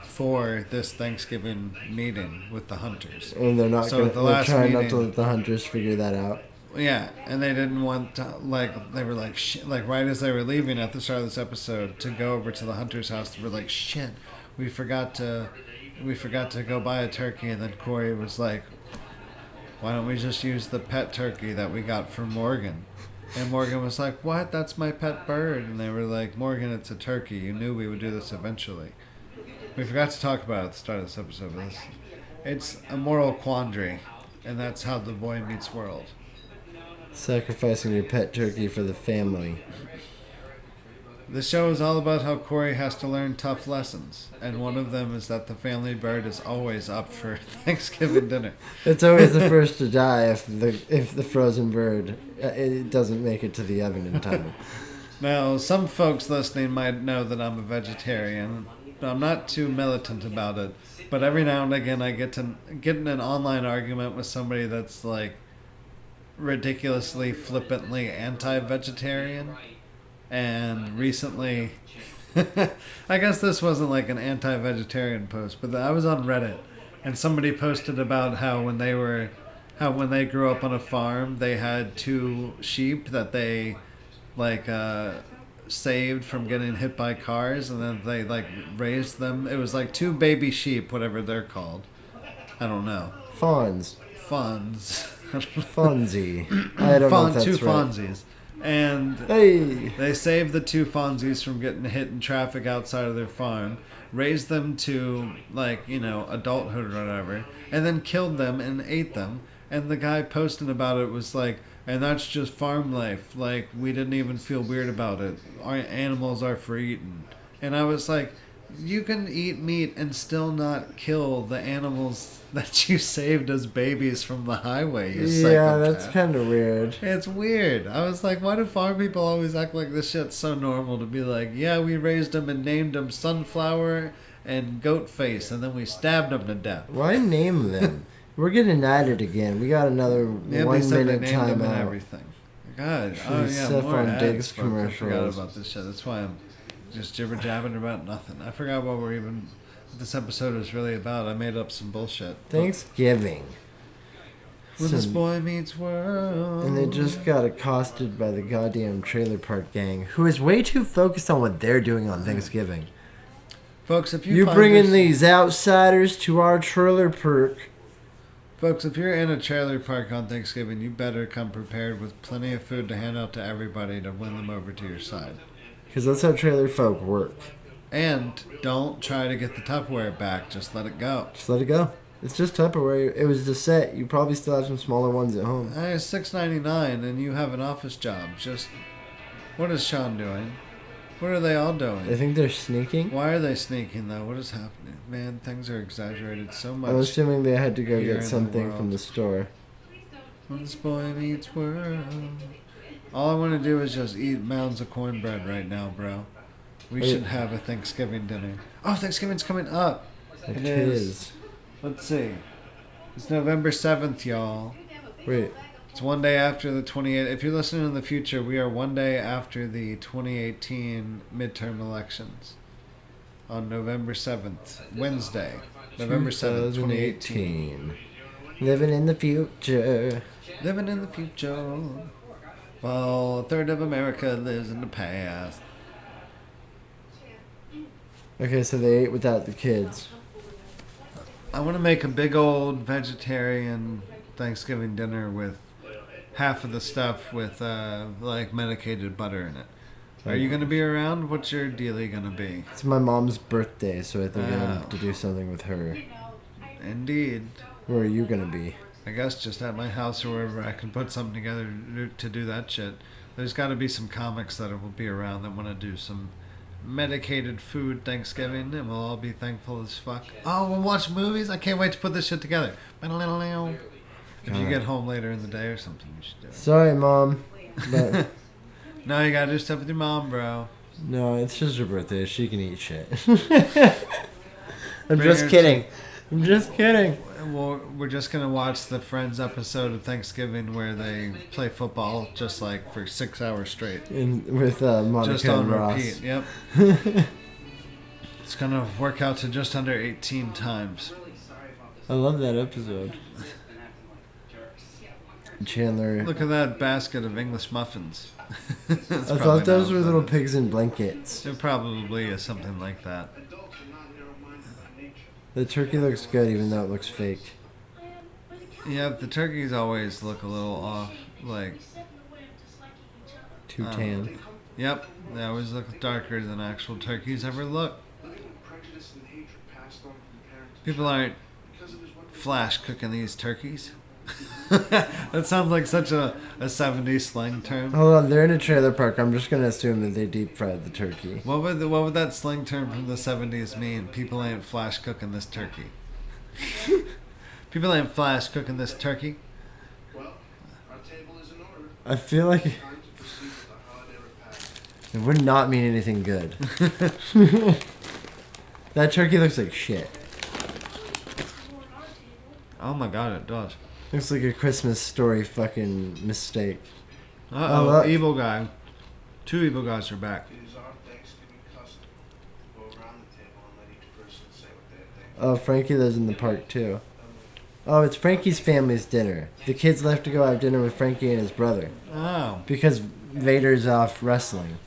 for this Thanksgiving meeting with the hunters. And they're not So going at the to last try not meeting- to let the hunters figure that out. Yeah, and they didn't want to, like, they were like, shit, like, right as they were leaving at the start of this episode to go over to the hunter's house, they were like, shit, we forgot to go buy a turkey, and then Cory was like, why don't we just use the pet turkey that we got from Morgan? And Morgan was like, what? That's my pet bird. And they were like, Morgan, it's a turkey. You knew we would do this eventually. We forgot to talk about it at the start of this episode. But it's a moral quandary, and that's how the boy meets world. Sacrificing your pet turkey for the family. The show is all about how Cory has to learn tough lessons, and one of them is that the family bird is always up for Thanksgiving dinner. It's always the first to die if the frozen bird it doesn't make it to the oven in time. Now, some folks listening might know that I'm a vegetarian. I'm not too militant about it, but every now and again I get in an online argument with somebody that's like ridiculously flippantly anti-vegetarian. And recently, I guess this wasn't like an anti-vegetarian post, but I was on Reddit, and somebody posted about how when they grew up on a farm, they had 2 sheep that they like saved from getting hit by cars, and then they like raised them. It was like 2 baby sheep, whatever they're called. I don't know. Fawns. Fonzie. I don't know if that's 2 right. Fonzies. And Hey! they saved the 2 Fonzies from getting hit in traffic outside of their farm, raised them to, like, you know, adulthood or whatever, and then killed them and ate them. And the guy posting about it was like, and that's just farm life. Like, we didn't even feel weird about it. Our animals are for eating. And I was like, you can eat meat and still not kill the animals that you saved as babies from the highway, you Yeah, psychopath. that's kind of weird. It's weird. I was like, why do farm people always act like this shit's so normal to be like, yeah, we raised them and named them Sunflower and Goat Face, and then we stabbed them to death. Why name them? We're getting at it again. We got another Yeah, they 1 said they minute named them and timeout. everything. God, For oh the yeah, Stefan more ads, Diggs folks. I forgot commercials. about this shit. That's why I'm just jibber jabbing about nothing. I forgot what this episode is really about. I made up some bullshit. Thanksgiving. When this boy meets world. And they just got accosted by the goddamn trailer park gang, who is way too focused on what they're doing on Thanksgiving. Folks, if You find bringing this- these outsiders to our trailer park. Folks, if you're in a trailer park on Thanksgiving, you better come prepared with plenty of food to hand out to everybody to win them over to your side. Because that's how trailer folk work. And don't try to get the Tupperware back. Just let it go. Just let it go. It's just Tupperware. It was the set. You probably still have some smaller ones at home. It's $6.99 and you have an office job. Just what is Shawn doing? What are they all doing? I think they're sneaking. Why are they sneaking though? What is happening? Man, things are exaggerated so much. I'm assuming they had to go here get in something the from the store. When this boy meets world. All I want to do is just eat mounds of cornbread right now, bro. We should have a Thanksgiving dinner. Oh, Thanksgiving's coming up. It is. Let's see. It's November 7th, y'all. Wait. It's one day after the 28th. If you're listening in the future, we are one day after the 2018 midterm elections. On November 7th. Wednesday. November 7th, 2018. Living in the future. Living in the future. While a third of America lives in the past. Okay, so they ate without the kids. I want to make a big old vegetarian Thanksgiving dinner with half of the stuff with like medicated butter in it. Are you going to be around? What's your dealie going to be? It's my mom's birthday, so I think I have to do something with her. Indeed. Where are you going to be? I guess just at my house or wherever I can put something together to do that shit. There's got to be some comics that will be around that want to do some medicated food Thanksgiving, and we'll all be thankful as fuck. Oh, we'll watch movies? I can't wait to put this shit together. If you get home later in the day or something, you should do it. Sorry, Mom. But No, you gotta do stuff with your mom, bro. no, it's just her birthday. She can eat shit. I'm Bring just her kidding. I'm just kidding. Well, we're just gonna watch the Friends episode of Thanksgiving where they play football just like for 6 hours straight. With Monica Just on and Ross. repeat, yep. It's gonna work out to just under 18 times. I love that episode. Chandler. Look at that basket of English muffins. I thought those were little pigs in blankets. It probably is something like that. The turkey looks good even though it looks fake. Yeah, the turkeys always look a little off, like... Too tan. Yep, they always look darker than actual turkeys ever look. People aren't flash cooking these turkeys. That sounds like such a 70s slang term. Hold on, they're in a trailer park. I'm just gonna assume that they deep fried the turkey. What would that slang term from the 70s mean? People ain't flash cooking this turkey. People ain't flash cooking this turkey. I feel like it would not mean anything good. That turkey looks like shit. Oh my god, it does. Looks like a Christmas Story fucking mistake. Uh-oh, look. evil guy. Two evil guys are back. Oh, Frankie lives in the park too. Oh, it's Frankie's family's dinner. The kids left to go have dinner with Frankie and his brother. Oh. Because Vader's off wrestling.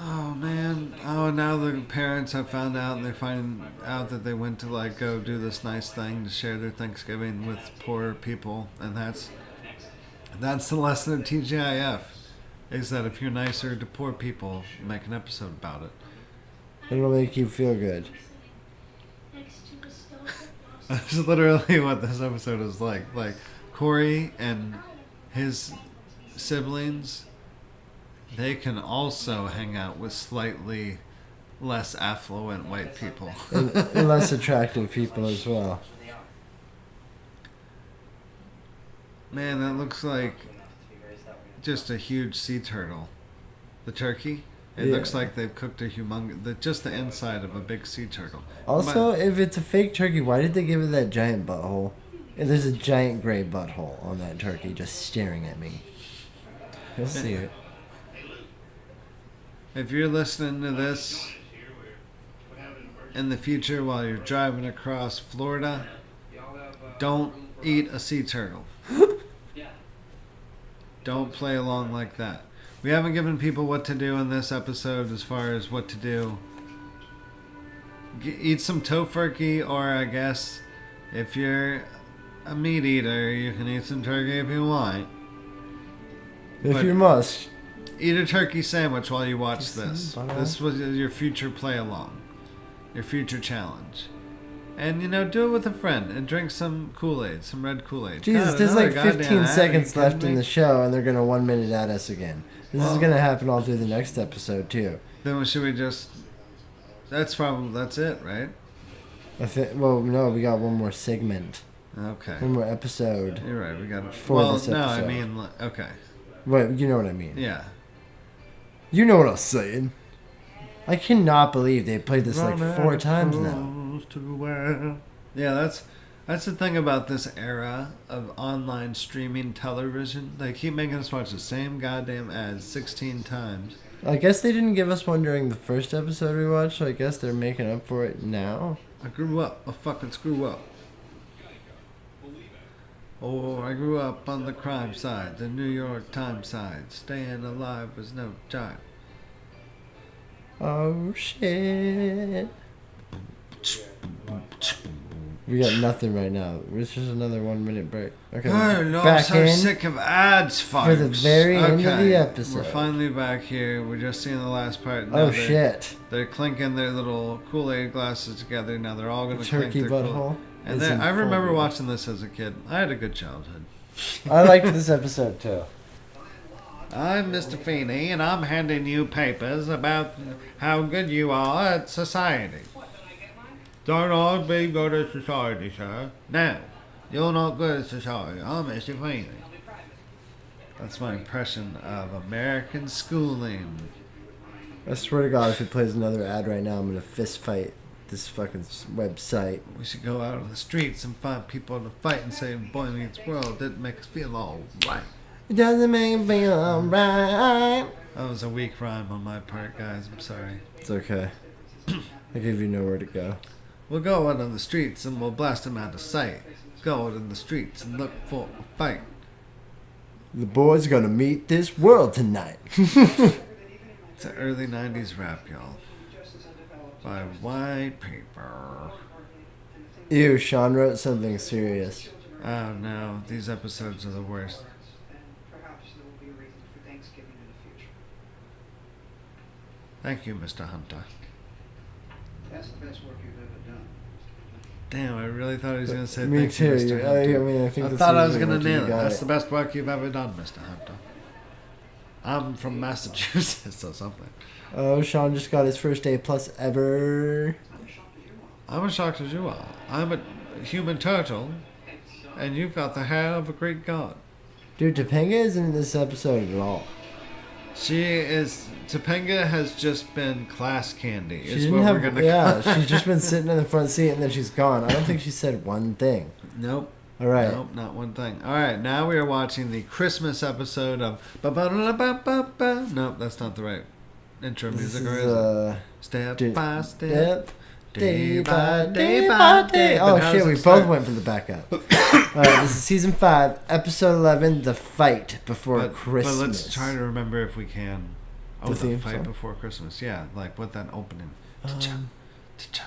Oh, man. Oh, now the parents have found out and they find out that they went to, like, go do this nice thing to share their Thanksgiving with poor people. And that's the lesson of T.G.High.F. is that if you're nicer to poor people, make an episode about it. It'll make you feel good. That's literally what this episode is like. Like, Cory and his siblings, they can also hang out with slightly less affluent white people. and less attractive people as well. Man, that looks like just a huge sea turtle. The turkey? It looks like they've cooked a just the inside of a big sea turtle. Also, if it's a fake turkey, why did they give it that giant butthole? And there's a giant gray butthole on that turkey just staring at me. You'll see it. If you're listening to this in the future while you're driving across Florida, don't eat a sea turtle. Don't play along like that. We haven't given people what to do in this episode as far as what to do. Eat some tofurkey, or I guess if you're a meat eater, you can eat some turkey if you want. If you must. Eat a turkey sandwich while you watch Just this. some butter. This was your future play along, your future challenge. And, do it with a friend and drink some Kool-Aid, some red Kool-Aid. Jesus, God, there's another like goddamn 15 ad, seconds are you left kidding in me? the show, and they're going to 1 minute at us again. This is going to happen all through the next episode, too. Then should we just... That's it, right? Well, no, we got one more segment. Okay. One more episode. You're right, we got it. For this no, I episode. mean, okay. Well, you know what I mean. Yeah. You know what I was saying. I cannot believe they played this like 4 times now. Yeah, that's the thing about this era of online streaming television. They keep making us watch the same goddamn ads 16 times. I guess they didn't give us one during the first episode we watched, so I guess they're making up for it now. I grew up. I fucking screw up. Oh, I grew up on the crime side, the New York Times side. Staying alive was no joke. Oh shit. We got nothing right now. It's just another 1 minute break. Okay. Oh, no, I'm back so in sick of ads, folks. for the very end of the episode. We're finally back here. We're just seeing the last part. Now Oh shit. They're clinking their little Kool-Aid glasses together. Now they're all going to clink Turkey their butthole. And is then, I remember informed. watching this as a kid. I had a good childhood. I liked this episode too. I'm Mr. Feeney, and I'm handing you papers about how good you are at society. Don't all be good at society, sir. No, you're not good at society. I'm Mr. Feeney. That's my impression of American schooling. I swear to God, if it plays another ad right now, I'm gonna fist fight this fucking website. We should go out on the streets and find people to fight and say, Boy Meets World didn't make us feel all right. It doesn't make me feel alright. That was a weak rhyme on my part, guys. I'm sorry. It's okay. I give you nowhere to go. We'll go out on the streets and we'll blast them out of sight. Go out in the streets and look for a fight. The boys gonna meet this world tonight. It's an early 90s rap, y'all. By white paper. Ew, Shawn wrote something serious. Oh no, these episodes are the worst. Perhaps there will be a reason for Thanksgiving in the future. Thank you, Mr. Hunter. That's the best work you've ever done. Damn, I really thought he was going to say Me thank you, too. Mr. Hunter. I mean, I think I that's thought I was usually going to what you nail it. got That's the best work you've ever done, Mr. Hunter. I'm from Massachusetts or something. Oh, Shawn just got his first A+ ever. I'm as shocked as you are. I'm a human turtle, and you've got the hair of a Greek god. Dude, Topanga isn't in this episode at all. Topanga has just been class candy. She Is didn't what have, we're gonna yeah, she's just been sitting in the front seat and then she's gone. I don't think she said one thing. Nope. All right. Nope, not one thing. All right, now we are watching the Christmas episode of Ba-ba-da-ba-ba-ba. Nope, that's not the right intro This music, is, or is it? Step d- by step, day by day. Oh But how shit, does we it both start? went for the backup. Alright, this is season 5, episode 11, The Fight Before Christmas. But let's try to remember if we can. Oh, The the theme fight song? before Christmas. Yeah, like with that opening. Ta-cha, ta-cha,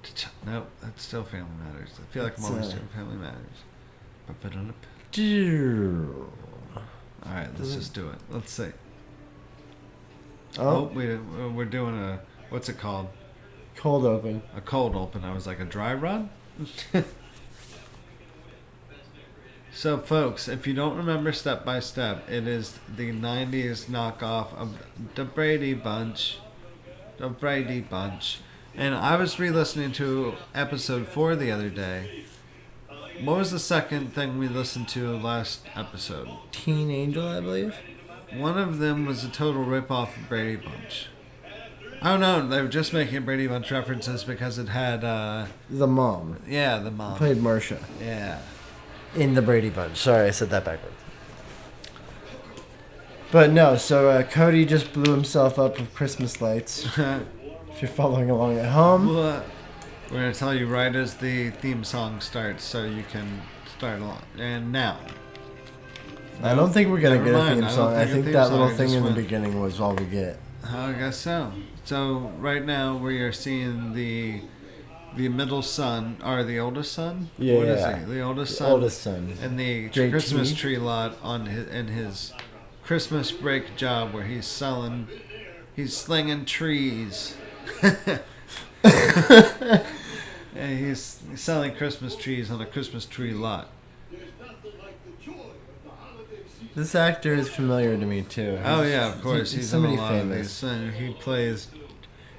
ta-cha. Nope, that's still Family Matters. I feel like I'm It's, always doing Family Matters. Ba-ba-da-da. All right, let's just do it. Let's see. Oh, We're doing a, what's it called? cold open. A cold open. I was like, a dry run? So, folks, if you don't remember Step by Step, it is the 90s knockoff of The Brady Bunch. The Brady Bunch. And I was re-listening to episode 4 the other day. What was the second thing we listened to last episode? Teen Angel, I believe. One of them was a total rip-off of Brady Bunch. I don't know, they were just making Brady Bunch references because it had, The mom. yeah, the mom. Played Marcia. Yeah. In the Brady Bunch. Sorry, I said that backwards. But no, so Cody just blew himself up with Christmas lights. If you're following along at home. We're going to tell you right as the theme song starts so you can start along. And now. I don't think we're going to Never get a mind, theme I don't song. I think a think theme that song, little I thing just in the went- beginning was all we get. I guess so. So right now we are seeing the middle son, or the oldest son? Yeah. What is he? The oldest son. Oldest son. In the JT. Christmas tree lot in his Christmas break job where he's slinging trees. And he's selling Christmas trees on a Christmas tree lot. This actor is familiar to me too. Oh yeah, of course. He's in a somebody lot famous. of these.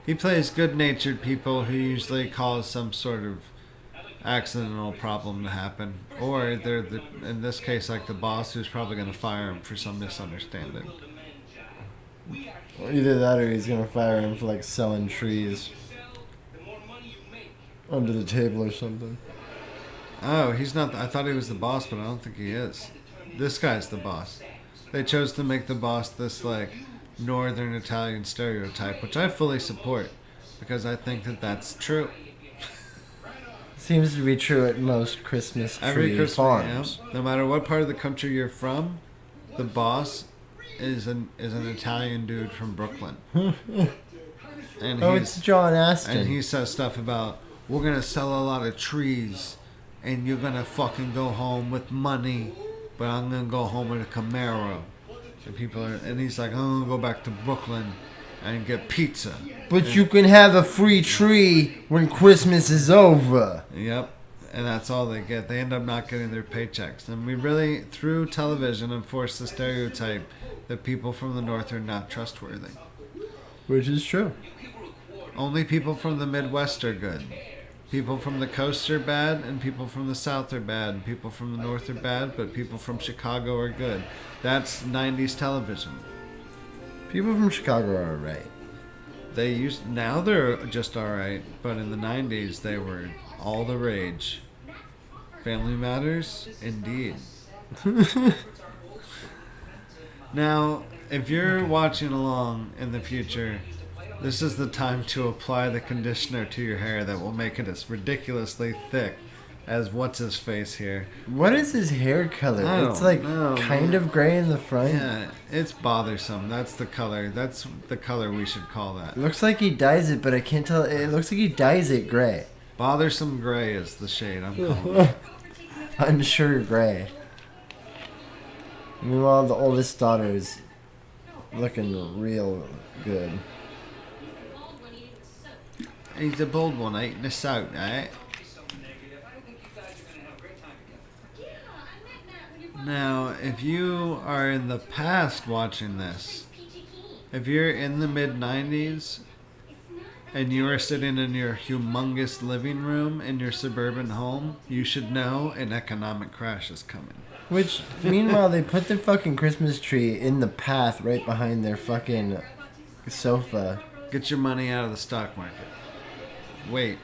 He plays good-natured people who usually cause some sort of accidental problem to happen, or they're in this case like the boss who's probably going to fire him for some misunderstanding. Either that or he's gonna fire him for like selling trees under the table or something. Oh, he's not. I thought he was the boss, but I don't think he is. This guy's the boss. They chose to make the boss this like Northern Italian stereotype, which I fully support because I think that that's true. Seems to be true at most Christmas tree farms. Yeah, no matter what part of the country you're from, the boss is an Italian dude from Brooklyn. And it's John Aston. And he says stuff about, we're gonna sell a lot of trees, and you're gonna fucking go home with money, but I'm gonna go home with a Camaro. And he's like, I'm gonna go back to Brooklyn and get pizza. But you can have a free tree when Christmas is over. Yep. And that's all they get. They end up not getting their paychecks. And we really, through television, enforce the stereotype that people from the North are not trustworthy. Which is true. Only people from the Midwest are good. People from the coast are bad, and people from the South are bad, and people from the North are bad, but people from Chicago are good. That's 90s television. People from Chicago are alright. Now they're just alright, but in the 90s they were all the rage. Family Matters? Indeed. Now, if you're watching along in the future, this is the time to apply the conditioner to your hair that will make it as ridiculously thick as what's-his-face here. What is his hair color? It's like kind of gray in the front. Yeah, it's bothersome. That's the color. That's the color we should call that. It looks like he dyes it, but I can't tell. It looks like he dyes it gray. Bothersome gray is the shade I'm calling it. Unsure gray. Meanwhile, the oldest daughter is looking real good. He's the bold one eating the soap, right? Now, if you are in the past watching this, if you're in the mid-90s and you are sitting in your humongous living room in your suburban home, you should know an economic crash is coming. Which, meanwhile, they put their fucking Christmas tree in the path right behind their fucking sofa. Get your money out of the stock market. Wait,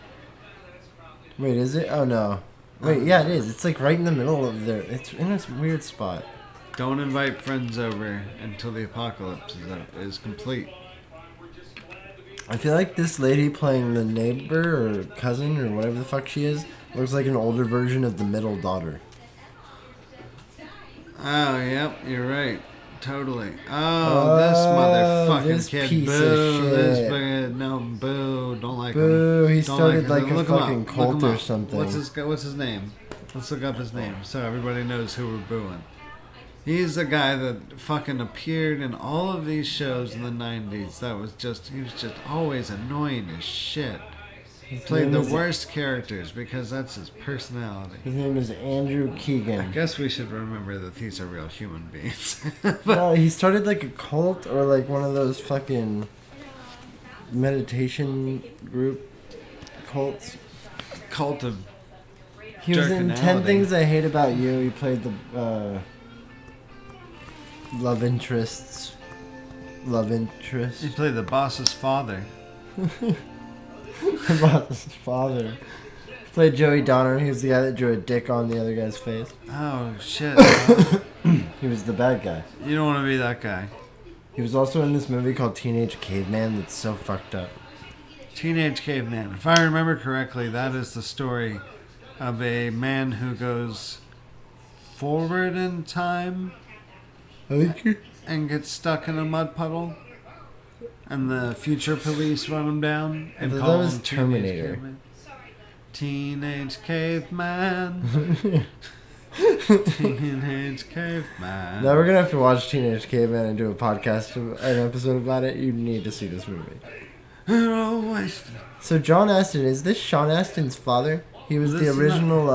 is it? Oh, no. Wait, yeah, it is. It's like right in the middle of their... It's in a weird spot. Don't invite friends over until the apocalypse is complete. I feel like this lady playing the neighbor or cousin or whatever the fuck she is looks like an older version of the middle daughter. Oh, yep, you're right. Totally. Oh, this motherfucking this kid. Piece Boo. Of shit. No, boo. Don't like boo. him. He Don't started like a fucking cult or something. What's his name? Let's look up his name so everybody knows who we're booing. He's the guy that fucking appeared in all of these shows in the 90s. He was just always annoying as shit. He played the worst characters because that's his personality. His name is Andrew Keegan. I guess we should remember that these are real human beings. No, he started like a cult or like one of those fucking meditation group cults. Cult of He was in 10 Things I Hate About You. He played the love interest. He played the boss's father. About his father. Played Joey Donner. He was the guy that drew a dick on the other guy's face. Oh, shit. He was the bad guy. You don't want to be that guy. He was also in this movie called Teenage Caveman that's so fucked up. Teenage Caveman. If I remember correctly, that is the story of a man who goes forward in time and gets stuck in a mud puddle. And the future police run him down and call him Terminator. Teenage Caveman. Teenage Caveman. Now we're gonna have to watch Teenage Caveman and do a podcast, an episode about it. You need to see this movie. So John Astin, is this Sean Astin's father? He was the original.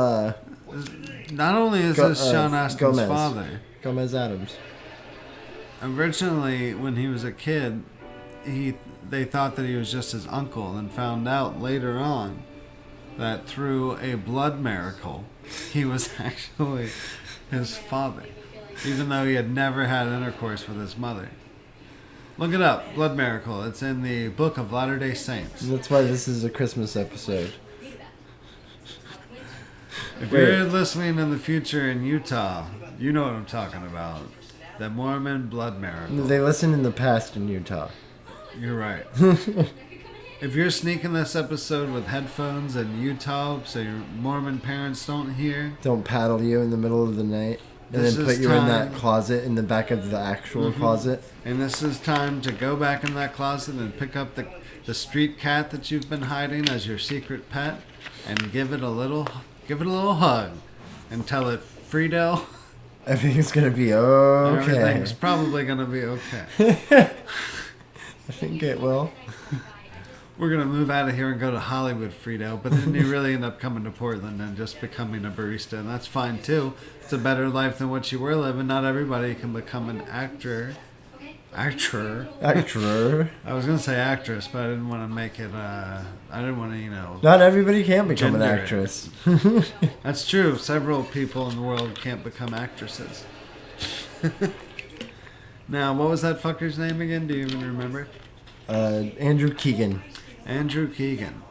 Not only is this Sean Astin's Gomez. father. Gomez Adams. Originally, when he was a kid, they thought that he was just his uncle, and found out later on that through a blood miracle, he was actually his father, even though he had never had intercourse with his mother. Look it up, blood miracle. It's in the Book of Latter-day Saints. That's why this is a Christmas episode. If you're listening in the future in Utah, you know what I'm talking about. The Mormon blood miracle. They listen in the past in Utah. You're right. If you're sneaking this episode with headphones in Utah so your Mormon parents don't hear... Don't paddle you in the middle of the night and then put you in that closet in the back of the actual closet. And this is time to go back in that closet and pick up the street cat that you've been hiding as your secret pet and give it a little hug and tell it, Friedel... Everything's going to be okay. Everything's probably going to be okay. I think it will. We're going to move out of here and go to Hollywood, Friedel, but then you really end up coming to Portland and just becoming a barista, and that's fine too. It's a better life than what you were living. Not everybody can become an actor. Actor. I was going to say actress, but I didn't want to make it, I didn't want to, Not everybody can become an actress. That's true. Several people in the world can't become actresses. Now, what was that fucker's name again? Do you even remember? Andrew Keegan. Andrew Keegan.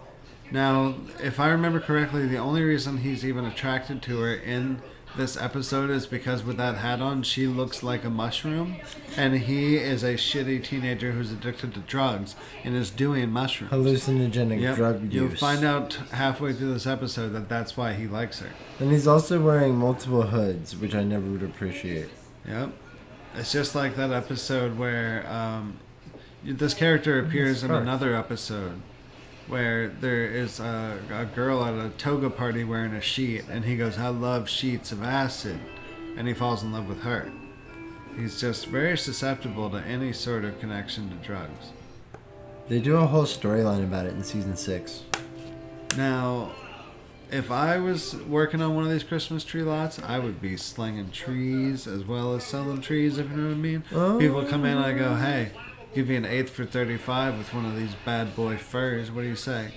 Now, if I remember correctly, the only reason he's even attracted to her in this episode is because with that hat on, she looks like a mushroom, and he is a shitty teenager who's addicted to drugs and is doing mushrooms. Hallucinogenic drug use. You'll find out halfway through this episode that that's why he likes her. And he's also wearing multiple hoods, which I never would appreciate. Yep. It's just like that episode where this character appears in another episode where there is a girl at a toga party wearing a sheet, and he goes, I love sheets of acid, and he falls in love with her. He's just very susceptible to any sort of connection to drugs. They do a whole storyline about it in season 6. Now, if I was working on one of these Christmas tree lots, I would be slinging trees as well as selling trees, if you know what I mean. Oh. People come in and I go, hey, give you an 1/8 for $35 with one of these bad boy furs. What do you say?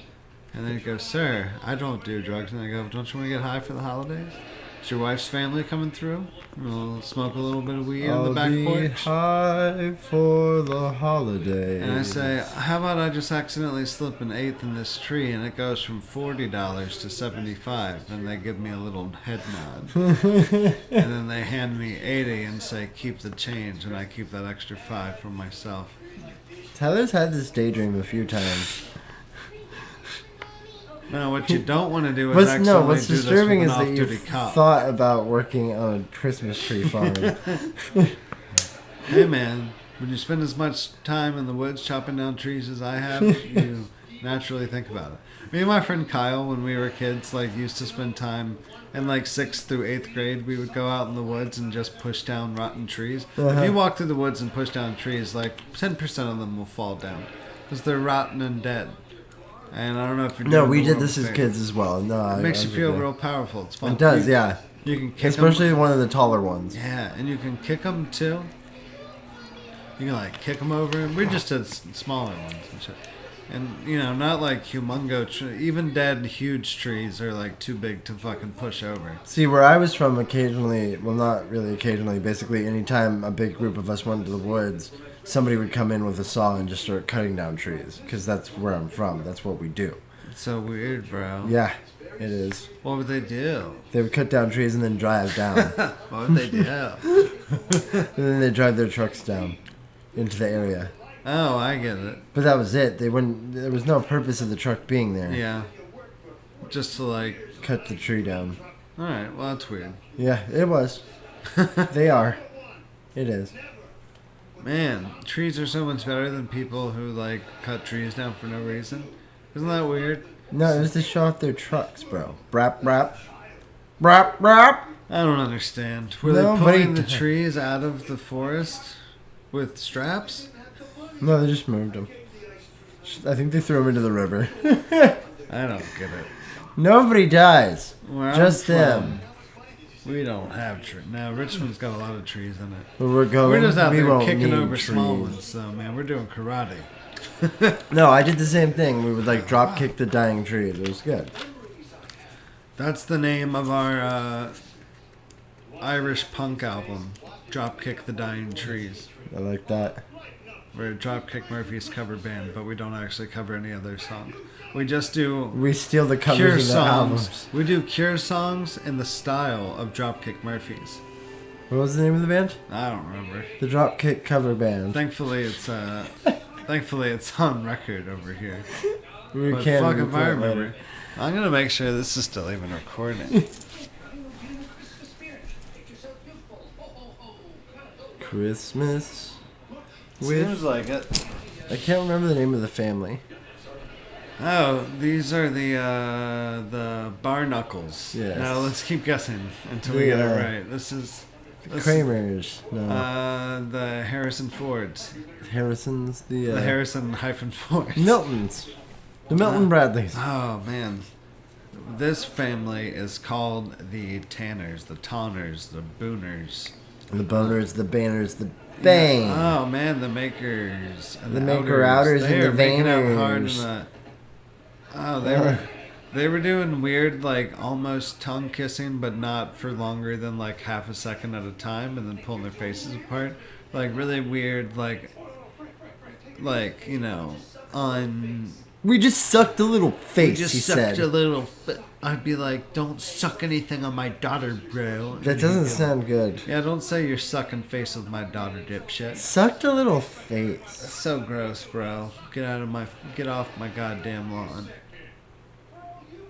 And then he goes, sir, I don't do drugs. And I go, don't you want to get high for the holidays? Is your wife's family coming through? We'll smoke a little bit of weed on the back porch. I'll be high for the holidays. And I say, how about I just accidentally slip an 1/8 in this tree and it goes from $40 to $75. And they give me a little head nod. And then they hand me $80 and say, keep the change. And I keep that extra $5 for myself. Tyler's had this daydream a few times. No, what you don't want to do is what's disturbing is that you've thought about working on a Christmas tree farm. Hey man, when you spend as much time in the woods chopping down trees as I have, you naturally think about it. Me and my friend Kyle, when we were kids, used to spend time in 6th through 8th grade. We would go out in the woods and just push down rotten trees. If you walk through the woods and push down trees, 10% of them will fall down because they're rotten and dead. And I don't know if you're doing No, we did this as kids as well. No, it makes you feel real powerful. It's fun. It does, yeah. You can kick especially them. One of the taller ones. Yeah, and you can kick them too. You can kick them over. And we just did smaller ones and shit. And not humongo even dead huge trees are too big to fucking push over. See, where I was from, occasionally, well, not really occasionally, basically anytime a big group of us went to the woods, somebody would come in with a saw and just start cutting down trees. Because that's where I'm from. That's what we do. It's so weird, bro. Yeah, it is. What would they do? They would cut down trees and then drive down. What would they do? And then they drive their trucks down into the area. Oh, I get it. But that was it. There was no purpose of the truck being there. Yeah. Just to cut the tree down. Alright, well that's weird. Yeah, it was. They are. It is. Man, trees are so much better than people who cut trees down for no reason. Isn't that weird? No, it was to show off their trucks, bro. Brap, brap. Brap, brap. I don't understand. Were No, they but pulling the he- trees out of the forest with straps? No, they just moved them. I think they threw them into the river. I don't get it. Nobody dies. Where I'm Just from, them. We don't have trees. Now, Richmond's got a lot of trees in it. Where we're going, We're just out we there won't kicking need over trees. small ones, so, man. We're doing karate. No, I did the same thing. We would like drop kick the dying trees. It was good. That's the name of our Irish punk album, Dropkick the Dying Trees. I like that. We're Dropkick Murphy's cover band, but we don't actually cover any other songs. We just do We steal the Cure covers of the songs. albums. We do Cure songs in the style of Dropkick Murphys. What was the name of the band? I don't remember. The Dropkick cover band. Thankfully, it's on record over here. We But can't fuck if record I it remember. later. I'm gonna make sure this is still even recording. Christmas. Seems like it. I can't remember the name of the family. Oh, these are the bar knuckles. Yes. Now let's keep guessing until we get it Yeah. right. This is Kramers. No. the Harrison Fords. Harrison's. The The Harrison-Fords. Miltons. The Milton Bradleys. Oh man. This family is called the Tanners, the Tonners, the Booners. The Boners, the Banners, the Bang. Oh man, the Makers. And The Maker-Outers They and the were making out hard in Vangers. the. Oh, they were doing weird, like almost tongue kissing, but not for longer than like half a second at a time, and then pulling their faces apart, like really weird, like you know, on. We just sucked a little face, Just he sucked said. a little. I'd be like, don't suck anything on my daughter, bro. That doesn't sound good. Yeah, don't say you're sucking face with my daughter, dipshit. Sucked a little face. That's so gross, bro. Get off my goddamn lawn.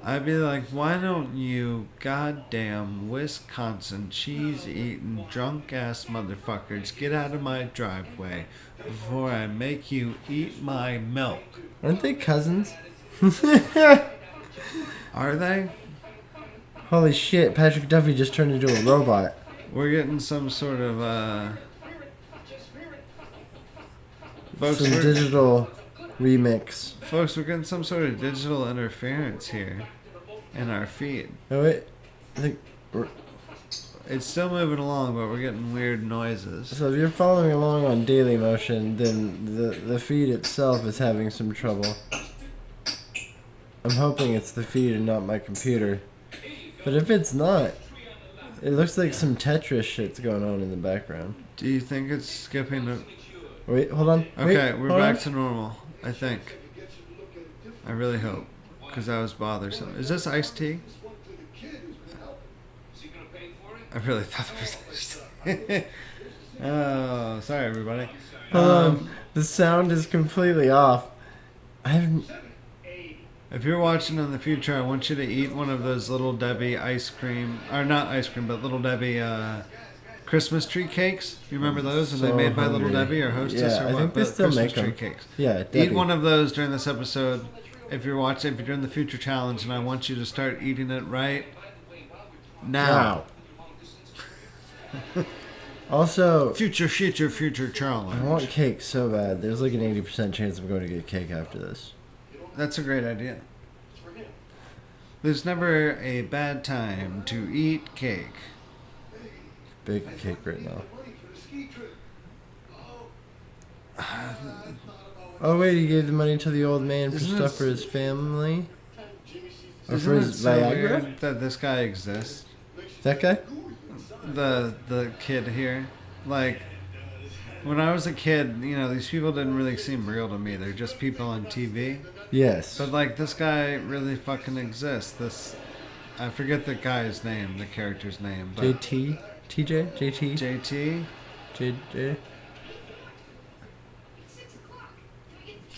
I'd be like, why don't you goddamn Wisconsin cheese-eating drunk-ass motherfuckers get out of my driveway before I make you eat my milk? Aren't they cousins? Are they? Holy shit, Patrick Duffy just turned into a robot. We're getting some sort of, Folks, Some digital remix. Folks, we're getting some sort of digital interference here in our feed. Oh wait, I think It's still moving along, but we're getting weird noises. so. If you're following along on Daily Motion, then the feed itself is having some trouble. I'm hoping it's the feed and not my computer. But if it's not, it looks like some Tetris shit's going on in the background. Do you think it's skipping a... Wait, hold on. Okay, Wait, we're hold back on. to normal, I think. I really hope, because that was bothersome. Is this iced tea? I really thought it was iced tea. Oh, sorry everybody. Hold on. The sound is completely off. I haven't... If you're watching in the future, I want you to eat one of those Little Debbie ice cream, or not ice cream, but Little Debbie Christmas tree cakes. You remember those? Are they So made by Little hungry. Debbie or Hostess Yeah, or I what? think they But still Christmas make tree them. cakes. Yeah, Eat Debbie. one of those during this episode. If you're doing the future challenge, and I want you to start eating it right now. Wow. Also, Future I challenge. want cake so bad. There's like an 80% chance I'm going to get cake after this. That's a great idea. There's never a bad time to eat cake. Big cake right now. Oh wait, he gave the money to the old man for Isn't stuff it- for his family? Or Isn't for it his so Viagra? weird that this guy exists? That guy? The kid here. Like, when I was a kid, you know, these people didn't really seem real to me. They're just people on TV. Yes. But, like, this guy really fucking exists. I forget the guy's name, the character's name. But JT? TJ? JT? JT? JJ?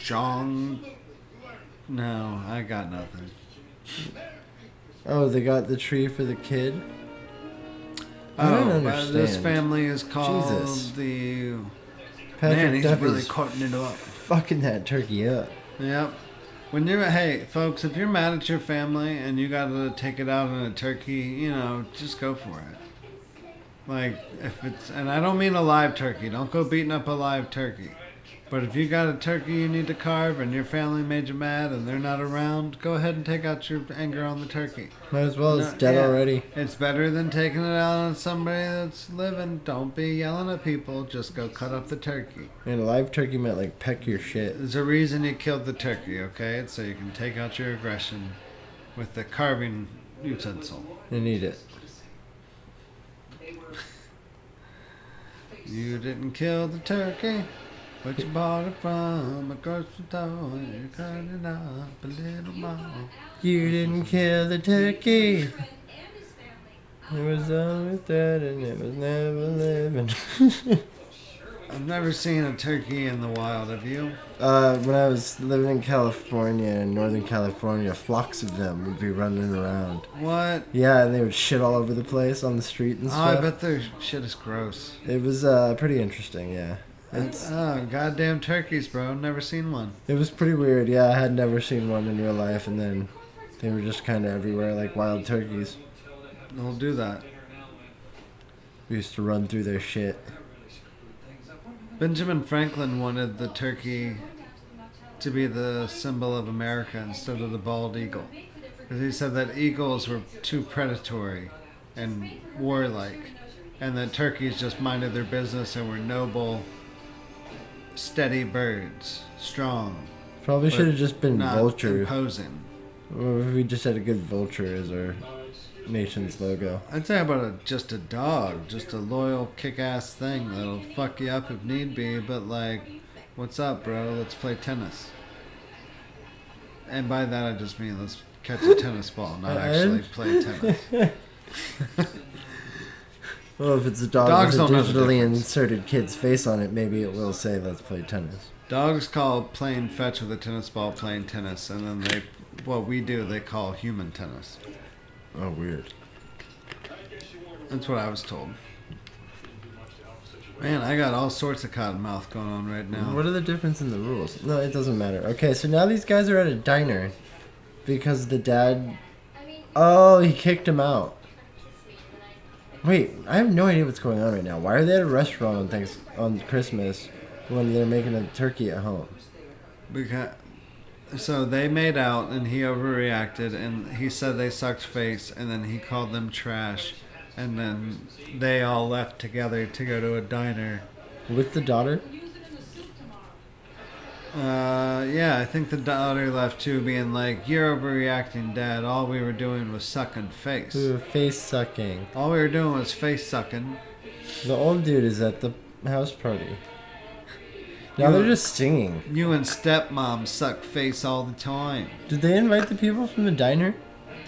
Jong? No, I got nothing. Oh, they got the tree for the kid? I don't understand. This family is called Jesus. the... Patrick Man, he's Duffy's really cutting it up. fucking that turkey up. Yep. Hey, folks, if you're mad at your family and you gotta take it out on a turkey, just go for it. Like, and I don't mean a live turkey. Don't go beating up a live turkey. But if you got a turkey you need to carve and your family made you mad and they're not around, go ahead and take out your anger on the turkey. Might as well. It's dead already. It's better than taking it out on somebody that's living. Don't be yelling at people. Just go cut up the turkey. And a live turkey might, like, peck your shit. There's a reason you killed the turkey, okay? It's so you can take out your aggression with the carving utensil. And eat it. You didn't kill the turkey, but you bought it from a grocery store. You cut it up a little more. You didn't kill the turkey. It was always dead and it was never living. I've never seen a turkey in the wild, have you? When I was living in California, in Northern California, flocks of them would be running around. What? Yeah, and they would shit all over the place on the street and stuff. I bet their shit is gross. It was pretty interesting, yeah. Goddamn turkeys, bro. Never seen one. It was pretty weird, yeah. I had never seen one in real life, and then they were just kind of everywhere like wild turkeys. They'll do that. We used to run through their shit. Benjamin Franklin wanted the turkey to be the symbol of America instead of the bald eagle. Because he said that eagles were too predatory and warlike, and that turkeys just minded their business and were noble, steady birds, strong. Probably should have just been not vulture. Imposing. Or if we just had a good vulture as our nation's logo. I'd say about just a dog, just a loyal, kick-ass thing that'll fuck you up if need be, but like, what's up, bro? Let's play tennis. And by that I just mean let's catch a tennis ball, not actually play tennis. Well, if it's a dog Dogs with a don't know the digitally difference. inserted kid's face on it, maybe it will say let's play tennis. Dogs call playing fetch with a tennis ball playing tennis, and then they call human tennis. Oh, weird. That's what I was told. Man, I got all sorts of cotton mouth going on right now. What are the difference in the rules? No, it doesn't matter. Okay, so now these guys are at a diner because the dad... Oh, he kicked him out. Wait, I have no idea what's going on right now. Why are they at a restaurant on Christmas when they're making a turkey at home? So they made out and he overreacted and he said they sucked face and then he called them trash and then they all left together to go to a diner. With the daughter? Yeah, I think the daughter left too, being like, "You're overreacting, Dad. All we were doing was sucking face. We were face sucking. All we were doing was face sucking." The old dude is at the house party. Now they're just singing. You and stepmom suck face all the time. Did they invite the people from the diner?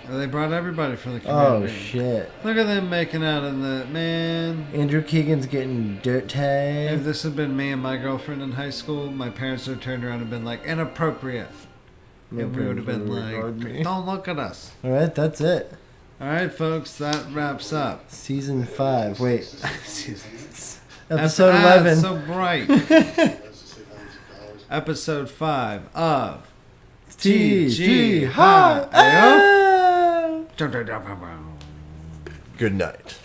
They brought everybody from the community. Oh, shit. Look at them making out in the... Man. Andrew Keegan's getting dirt If tagged. this had been me and my girlfriend in high school, my parents would have turned around and been like, inappropriate. And we would have been like, don't look at us. Alright, that's it. Alright, folks, that wraps up. Season 5. Wait. Episode Episode 11. It's so bright. Episode 5 of T.G.High.F. T.G.High.F. Good night.